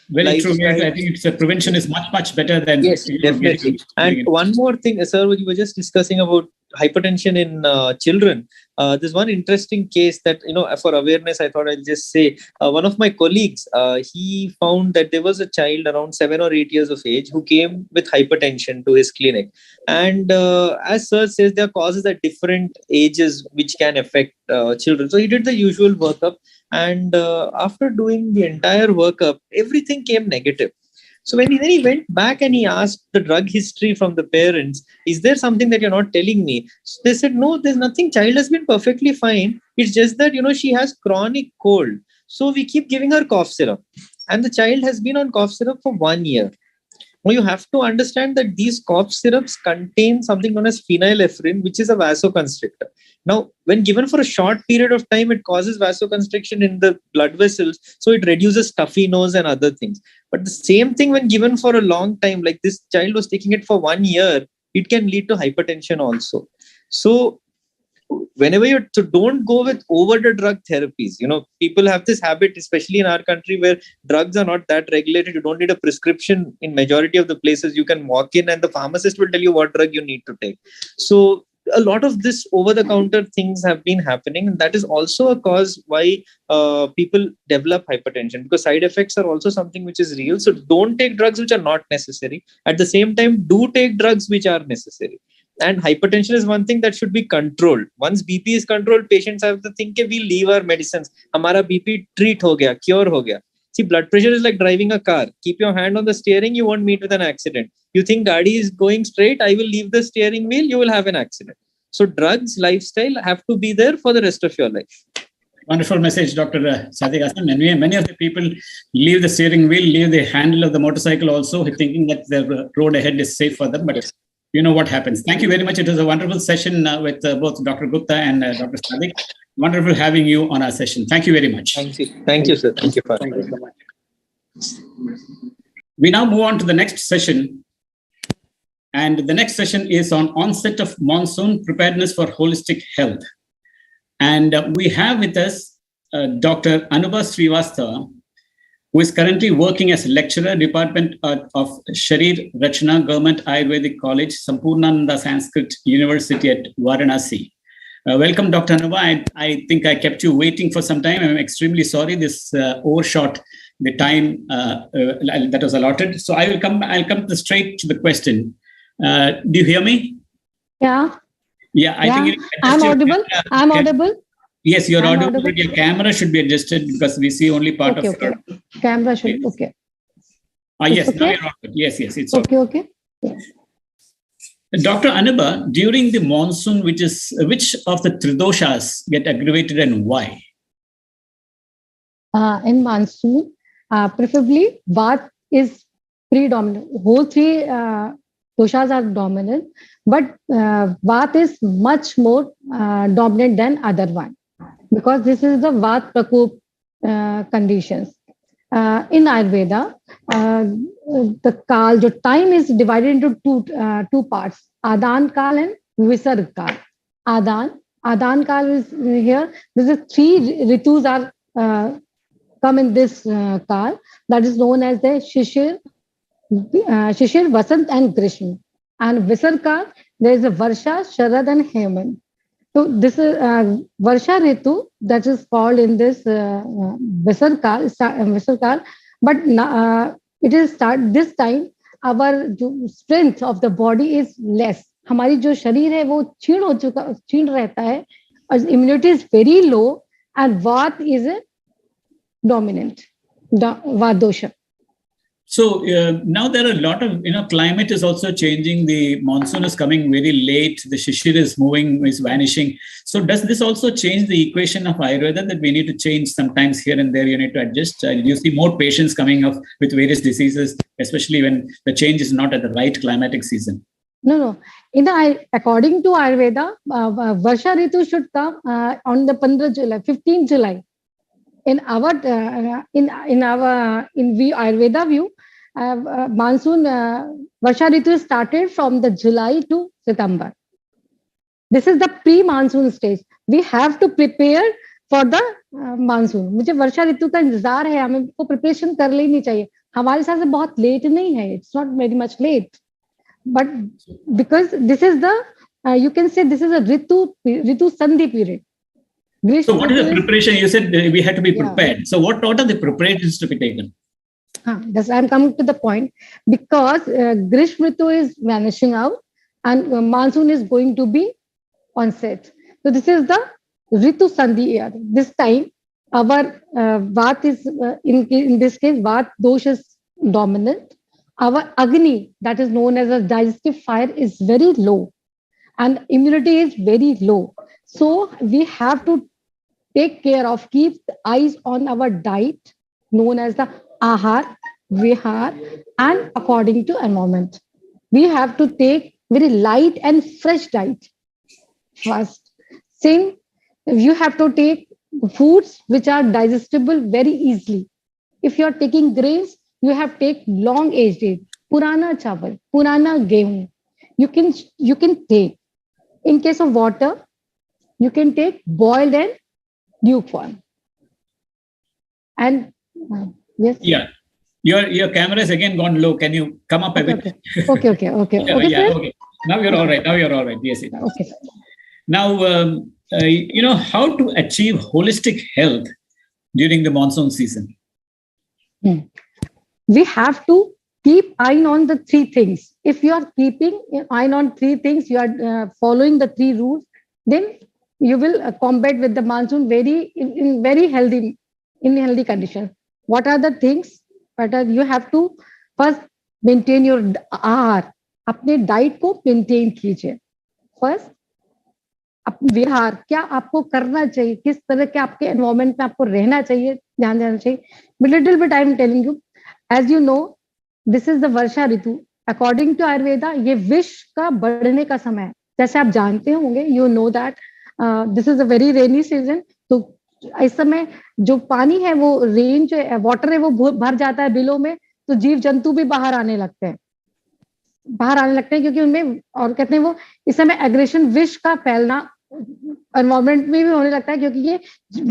Very true. I think prevention is much better than. Yes, definitely. And one more thing, sir, we were just discussing about hypertension in children. There's one interesting case that, for awareness, I thought I'll just say. One of my colleagues, he found that there was a child around 7 or 8 years of age who came with hypertension to his clinic. And as sir says, there are causes at different ages which can affect children. So he did the usual workup. And after doing the entire workup, everything came negative. So when he went back and he asked the drug history from the parents, is there something that you're not telling me? So they said, no, there's nothing. Child has been perfectly fine. It's just that, she has chronic cold. So we keep giving her cough syrup. And the child has been on cough syrup for 1 year. Now you have to understand that these cough syrups contain something known as phenylephrine, which is a vasoconstrictor. Now, when given for a short period of time, it causes vasoconstriction in the blood vessels. So it reduces stuffy nose and other things. But the same thing when given for a long time, like this child was taking it for 1 year, it can lead to hypertension also. So so don't go with over the drug therapies. People have this habit, especially in our country, where drugs are not that regulated. You don't need a prescription in majority of the places. You can walk in and the pharmacist will tell you what drug you need to take. So a lot of this over-the-counter things have been happening, and that is also a cause why people develop hypertension, because side effects are also something which is real. So don't take drugs which are not necessary. At the same time, do take drugs which are necessary. And hypertension is one thing that should be controlled. Once BP is controlled, patients have to think, we leave our medicines. Hamara BP treat ho gaya, cure ho gaya. See, blood pressure is like driving a car. Keep your hand on the steering, you won't meet with an accident. You think Gadi is going straight, I will leave the steering wheel, you will have an accident. So drugs, lifestyle have to be there for the rest of your life. Wonderful message, Dr. Sadiq Hassan. And many of the people leave the steering wheel, leave the handle of the motorcycle also, thinking that the road ahead is safe for them. But you know what happens. Thank you very much. It was a wonderful session with both Dr. Gupta and Dr. Sadiq. Wonderful having you on our session. Thank you very much. Thank you, sir. Thank you so much. We now move on to the next session. And the next session is on onset of monsoon, preparedness for holistic health. And we have with us Dr. Anubha Srivastava, who is currently working as a lecturer, Department of Sharir Rachana, Government Ayurvedic College, Sampurnananda Sanskrit University at Varanasi. Welcome, Dr. Anubha. I think I kept you waiting for some time. I'm extremely sorry. This overshot the time that was allotted. So I'll come straight to the question. Do you hear me? Yeah. Yeah, I think I'm audible. I'm audible. Yes, you're audible, but your camera should be adjusted because we see only part of your... Camera should... Yes. Okay. Yes, okay? Now you're audible. Yes, it's okay. Yes. Dr. Anubha, during the monsoon, which of the tridoshas get aggravated and why? In monsoon, preferably, Vata is predominant. Whole three doshas are dominant, but Vata is much more dominant than other one, because this is the Vata Prakop conditions. In Ayurveda, the Kal, the time is divided into two parts, Adan Kal and Visarg Kal. Adan Kal is here. These are three ritus are come in this kal, that is known as the Shishir, Vasant and Grishma. And Visar kal, there is a Varsha, Sharad and Hemant. So this is Varsha Ritu, that is called in this Visar kal, but it is start this time our strength of the body is less. हमारी जो शरीर है वो क्षीण रहता है और immunity is very low and Vat is dominant, Vat dosha. So now there are a lot of, climate is also changing. The monsoon is coming very late. The shishir is moving, is vanishing. So does this also change the equation of Ayurveda that we need to change sometimes here and there? You need to adjust. You see more patients coming up with various diseases, especially when the change is not at the right climatic season. No. According to Ayurveda, Varsha Ritu should come on the 15th July. In Ayurveda view, monsoon Varsha Ritu started from the July to September. This is the pre-monsoon stage. We have to prepare for the monsoon. मुझे वर्षा ऋतु का इंतजार है, हमें को preparation कर लेनी चाहिए. हमारे हिसाब से बहुत लेट नहीं है. It's not very much late, but because this is the you can say this is a Ritu Sandhi period. So what is the preparation? You said we had to be prepared. Yeah. So what are the preparations to be taken? I'm coming to the point. Because Grishma Ritu is vanishing out and monsoon is going to be on set. So this is the Ritu Sandhi year. This time our Vat is, in this case, Vat dosh is dominant. Our Agni, that is known as a digestive fire, is very low. And immunity is very low. So we have to take care of, keep eyes on our diet, known as the Ahar, Vihar, and according to environment. We have to take very light and fresh diet first. Same, you have to take foods which are digestible very easily. If you are taking grains, you have to take long aged, Purana chawal, Purana gehu. You can take. In case of water, you can take boiled and lukewarm. And yes. Yeah. Your camera has again gone low. Can you come up a bit? Okay. Okay. Now you're all right. Yes. Okay. Now, how to achieve holistic health during the monsoon season? We have to keep eye on the three things. If you are keeping eye on three things, you are following the three rules, then you will combat with the monsoon in very healthy condition. What are the things? You have to first maintain your आहार, अपने diet को maintain कीजिए. First विहार, क्या आपको करना चाहिए, किस तरह के आपके एनवायरमेंट में आपको रहना चाहिए, ध्यान देना चाहिए. Little bit I am telling you, as you know this is the varsha ritu. According to Ayurveda ये विष का बढ़ने का समय है. जैसे आप जानते होंगे, you know that this is a very rainy season. तो इस समय जो पानी है वो रेन जो है, वाटर है वो भर जाता है बिलों में, तो जीव जंतु भी बाहर आने लगते हैं क्योंकि उनमें, और कहते हैं वो इस समय एग्रेशन, विष का फैलना एनवायरमेंट में भी होने लगता है, क्योंकि ये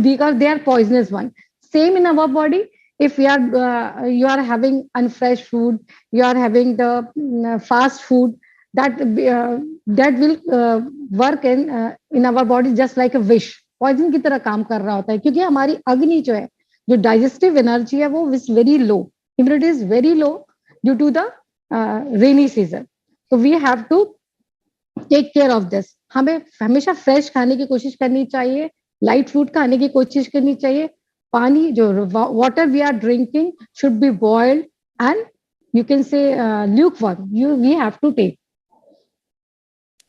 because they are poisonous one. Same in our body. If you are having unfresh food, you are having the fast food, that will work in our body just like a wish. Poison की तरह काम कर रहा होता है, क्योंकि हमारी अग्नि जो है, जो डाइजेस्टिव एनर्जी है, वो is very low. Immunity is very low due to the rainy season. तो we have to take care of this. हमें हमेशा फ्रेश खाने की कोशिश करनी चाहिए, लाइट फूड खाने की कोशिश करनी चाहिए. पानी जो water we are drinking should be boiled and you can say lukewarm. We have to take.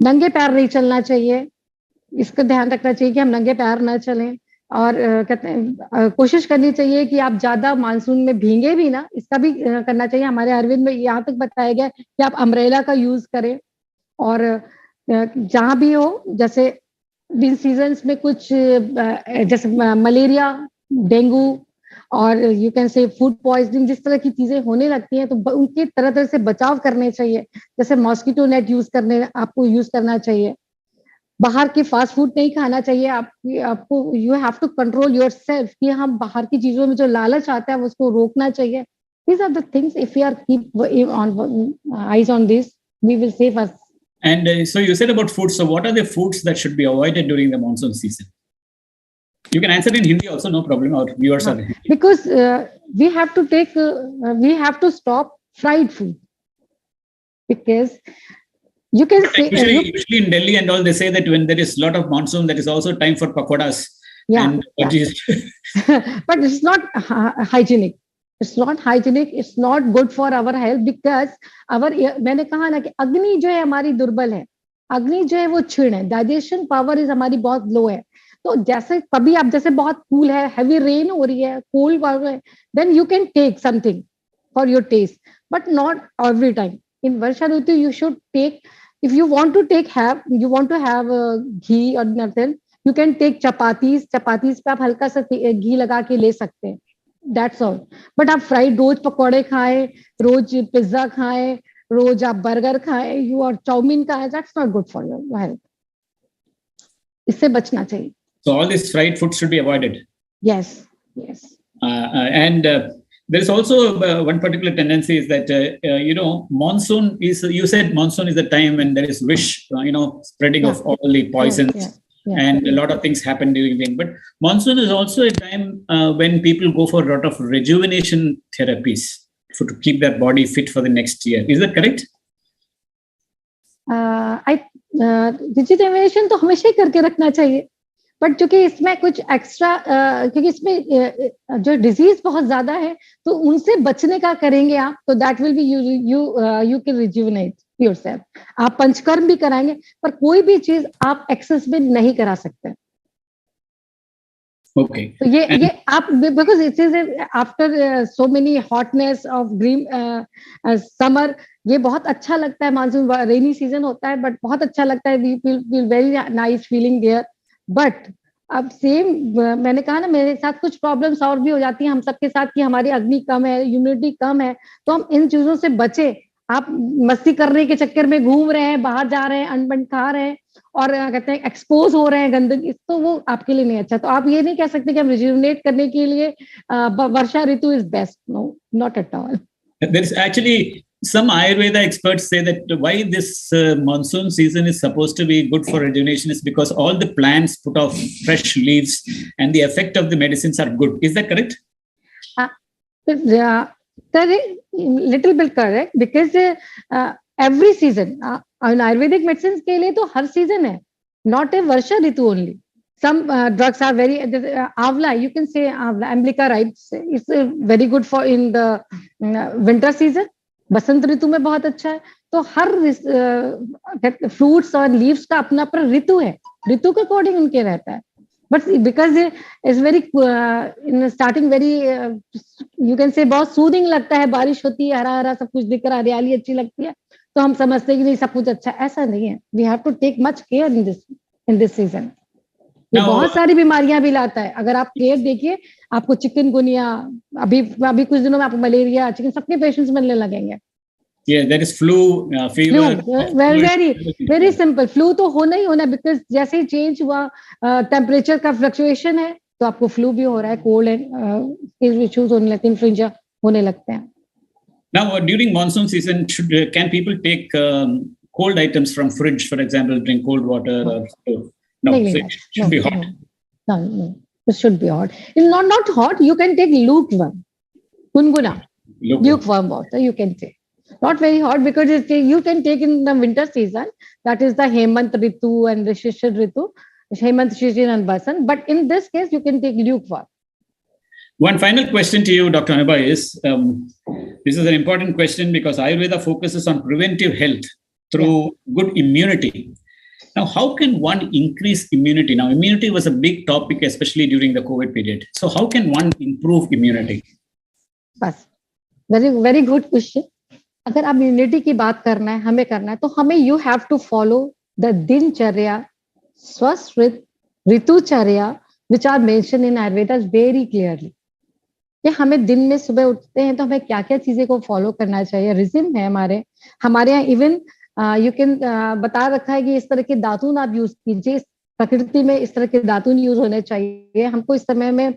नंगे पैर नहीं चलना चाहिए. इसका ध्यान रखना चाहिए कि हम नंगे पैर ना चलें. और कहते हैं कोशिश करनी चाहिए कि आप ज्यादा मानसून में भीगे भी ना, इसका भी करना चाहिए. हमारे आयुर्वेद में यहाँ तक बताया गया कि आप अम्ब्रेला का यूज करें. और जहां भी हो, जैसे इन सीजन्स में कुछ जैसे मलेरिया, डेंगू और यू कैन से फूड पॉइजनिंग, जिस तरह की चीजें होने लगती हैं, तो उनके तरह तरह से बचाव करने चाहिए. जैसे मॉस्किटो नेट आपको यूज करना चाहिए. बाहर के फास्ट फूड नहीं खाना चाहिए। आपको you have to control yourself कि हम बाहर की चीजों में जो लालच आता है उसको रोकना चाहिए। These are the things. If we are keep on eyes on this, we will save us. And so you said about food. So what are the foods that should be avoided during the monsoon season? You can answer in Hindi also, no problem. Our viewers are Hindi. Because we have to stop fried food, because you can say usually in Delhi and all, they say that when there is a lot of monsoon, there is also time for pakoras. Yeah. But it's not hygienic. It's not hygienic. It's not good for our health, because मैंने कहा ना कि अग्नि जो है हमारी दुर्बल है, अग्नि जो है वो क्षीण है, डाइजेशन पावर इज हमारी बहुत लो है। तो जैसे कभी आप जैसे बहुत कूल है, हैवी रेन हो रही है, कोल्ड वाटर है, then you can take something for your taste, but not every time. In varsha ritu you should take, if you want to have ghee or nothing, you can take chapatis पे आप हल्का सा घी लगा के ले सकते हैं, that's all. But आप फ्राइड रोज पकौड़े खाएं, रोज पिज्जा खाएं, रोज आप बर्गर खाएं, you और चाउमीन खाएं, that's not good for your health. इससे बचना चाहिए. So all this fried food should be avoided. Yes. And there is also one particular tendency is that monsoon is. You said monsoon is the time when there is spreading of all the poisons, and a lot of things happen during the. But monsoon is also a time when people go for a lot of rejuvenation therapies to keep their body fit for the next year. Is that correct? Rejuvenation तो हमेशा ही करके रखना चाहिए, but क्योंकि इसमें कुछ extra, क्योंकि इसमें जो डिजीज बहुत ज्यादा है तो उनसे बचने का करेंगे आप, तो that will be you can rejuvenate yourself. आप पंचकर्म भी कराएंगे, पर कोई भी चीज आप एक्सेस में नहीं करा सकते. Okay. तो ये आप, because it is after so many hotness of green summer, ये बहुत अच्छा लगता है. मानसून रेनी सीजन होता है, बट बहुत अच्छा लगता है. we feel very nice feeling there. But अब सेम मैंने कहा ना, मेरे साथ कुछ प्रॉब्लम्स और भी हो जाती हैं हम सबके साथ, कि हमारी अग्नि कम है, इम्यूनिटी कम है, तो हम इन चीजों से बचे. आप मस्ती करने के चक्कर में घूम रहे हैं, बाहर जा रहे हैं, अनबन खा रहे हैं, और कहते हैं एक्सपोज हो रहे हैं गंदगी, तो वो आपके लिए नहीं अच्छा. तो आप ये नहीं कह सकते कि हम रिजुविनेट करने के लिए वर्षा ऋतु is best. No, not at all. There is actually some Ayurveda experts say that why this monsoon season is supposed to be good for rejuvenation is because all the plants put off fresh leaves and the effect of the medicines are good. Is that correct? Little bit correct, because every season Ayurvedic medicines के लिए तो हर season है, not a Varsha Ritu only. Some drugs are very Avla, you can say Avla, Ambika, right? It's very good for in the winter season. बसंत ऋतु में बहुत अच्छा है. तो हर fruits और लीव्स का अपना अपना ऋतु है, ऋतु के अकॉर्डिंग उनके रहता है. But because it's very in starting very you can से बहुत सूदिंग लगता है, बारिश होती है, हरा हरा सब कुछ दिख रहा, हरियाली अच्छी लगती है, तो हम समझते हैं कि नहीं सब कुछ अच्छा. ऐसा नहीं है. We have to take much care in this season. ये बहुत सारी बीमारियां भी लाता है. अगर आप केयर देखिए, आपको चिकनगुनिया, अभी कुछ दिनों में आपको मलेरिया, चिकन, सबके पेशेंट्स मिलने लगेंगे. Yeah, there is flu, fever. Very simple. Flu तो होना ही होना, बिकॉज जैसे ही चेंज हुआ, टेम्परेचर का फ्लक्चुएशन है, तो आपको फ्लू भी हो रहा है, कोल्ड एंड इश्यूज होने लगते हैं, इन्फ्लुएंजा होने लगते हैं. Now, during monsoon season, can people take cold items from fridge, for example, drink cold water? No, it should be hot. No, it should be hot. Not hot. You can take lukewarm, gunguna, lukewarm water. You can take. Not very hot, because you can take in the winter season. That is the Hemant Ritu and the Shishir Ritu, Hemant, Shishir and Basan. But in this case, you can take lukewarm. One final question to you, Dr. Anubha, is this is an important question because Ayurveda focuses on preventive health through good immunity. Now, how can one increase immunity? Now, immunity was a big topic, especially during the COVID period. So, how can one improve immunity? बस, very very good question. अगर आप immunity की बात करना है, हमें करना है, तो हमें you have to follow the dinacharya, स्वस्थ ritucharya, which are mention in Ayurveda very clearly. कि हमें दिन में सुबह उठते हैं तो हमें क्या क्या चीजें को फॉलो करना चाहिए. रिजिम है हमारे यहाँ. इवन यू कैन बता रखा है कि इस तरह के दातून आप यूज कीजिए, प्रकृति में इस तरह के दातून यूज होने चाहिए, हमको इस समय में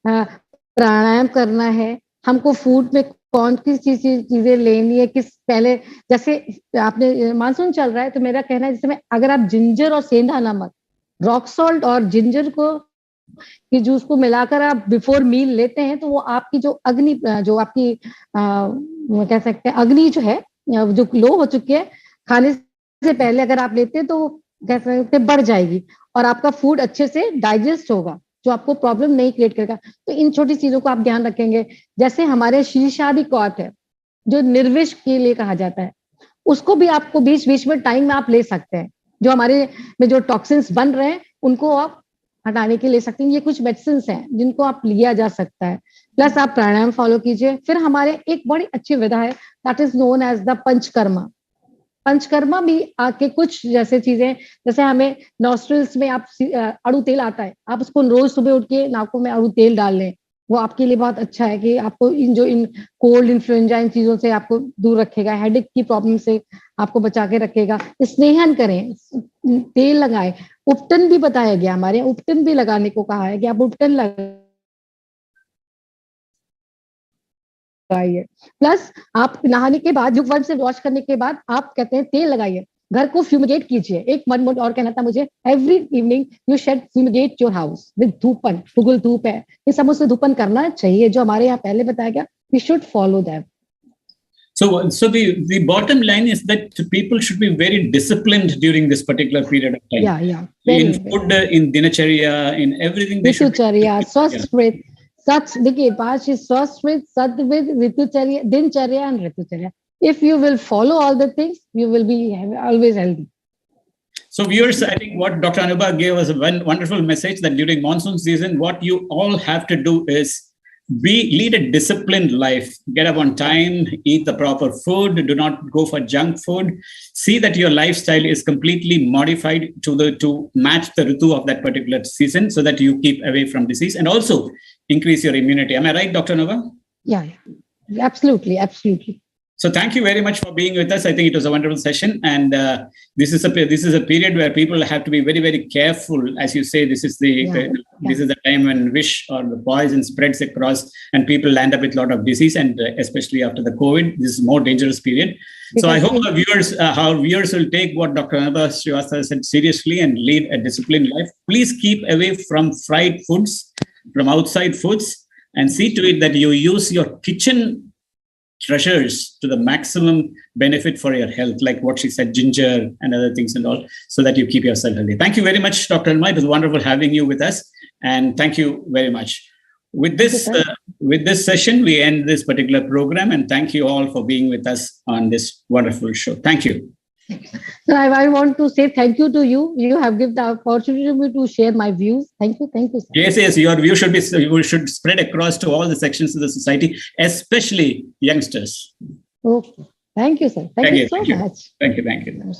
प्राणायाम करना है, हमको फूड में कौन सी चीजें लेनी है, किस पहले, जैसे आपने मानसून चल रहा है तो मेरा कहना है जैसे अगर आप जिंजर और सेंधा नमक, रॉक सॉल्ट और जिंजर को कि जूस को मिलाकर आप बिफोर मील लेते हैं तो वो आपकी जो अग्नि, जो आपकी कह सकते हैं अग्नि जो है जो लो हो चुकी है, खाने से पहले अगर आप लेते हैं तो कह सकते बढ़ जाएगी और आपका फूड अच्छे से डाइजेस्ट होगा, जो आपको प्रॉब्लम नहीं क्रिएट करेगा। तो इन छोटी चीजों को आप ध्यान रखेंगे। जैसे हमारे शीर्षादि कॉट है जो निर्विष के लिए कहा जाता है, उसको भी आपको बीच बीच में टाइम में आप ले सकते हैं, जो हमारे में जो टॉक्सिन्स बन रहे हैं उनको आप हटाने के लिए ले सकते हैं। ये कुछ मेडिसिन हैं जिनको आप लिया जा सकता है। प्लस आप प्राणायाम फॉलो कीजिए। फिर हमारे एक बड़ी अच्छी विधा है that is known as the panchakarma. Panchakarma भी आके कुछ जैसे चीजें, जैसे हमें नॉस्ट्रिल्स में आप अड़ू तेल आता है, आप उसको रोज सुबह उठ के नाकों में अड़ू तेल डाल लें, वो आपके लिए बहुत अच्छा है कि आपको इन कोल्ड इन्फ्लुएंजा इन चीजों से आपको दूर रखेगा, हेडेक की प्रॉब्लम से आपको बचा के रखेगा। स्नेहन करें, तेल लगाए, उपटन भी बताया गया, हमारे यहाँ उपटन भी लगाने को कहा है कि आप उपटन लगाइए। प्लस आप नहाने के बाद युगवर्म से वॉश करने के बाद आप कहते हैं तेल लगाइए, घर को फ्यूमिगेट कीजिए। एक मन और कहना था मुझे, every evening you should fumigate your house with dhupan, फुगुल धूप है, ये सब उससे धूपन करना चाहिए, जो हमारे यहाँ पहले बताया गया, we should follow that. So the bottom line is that people should be very disciplined during this particular period of time. Yeah. In food, in dinacharya, in everything. ऋतुचर्या, स्वस्थ सच, देखिए 5 is स्वस्थ, सत्विद, ऋतुचर्या, दिनचर्या and ऋतुचर्या. If you will follow all the things, you will be always healthy. So viewers, I think what Dr. Anubha gave us a wonderful message that during monsoon season, what you all have to do is lead a disciplined life. Get up on time, eat the proper food, do not go for junk food. See that your lifestyle is completely modified to match the ritu of that particular season, so that you keep away from disease and also increase your immunity. Am I right, Dr. Nova? Yeah, absolutely. So thank you very much for being with us. I think it was a wonderful session, and this is a period where people have to be very, very careful. As you say, this is the time when vish or the poison spreads across, and people land up with a lot of disease, and especially after the COVID, this is a more dangerous period. So I hope our viewers will take what Dr. Anubha Srivastava said seriously and lead a disciplined life. Please keep away from fried foods, from outside foods, and see to it that you use your kitchen treasures to the maximum benefit for your health, like what she said, ginger and other things and all, so that you keep yourself healthy. Thank you very much, Dr. Anma. It was wonderful having you with us, and thank you very much. With this session, we end this particular program, and thank you all for being with us on this wonderful show. Thank you. So I want to say thank you to you. You have given the opportunity to me to share my views. Thank you, sir. Yes. Your view should spread across to all the sections of the society, especially youngsters. Okay. Thank you, sir. Thank you so much. Thank you.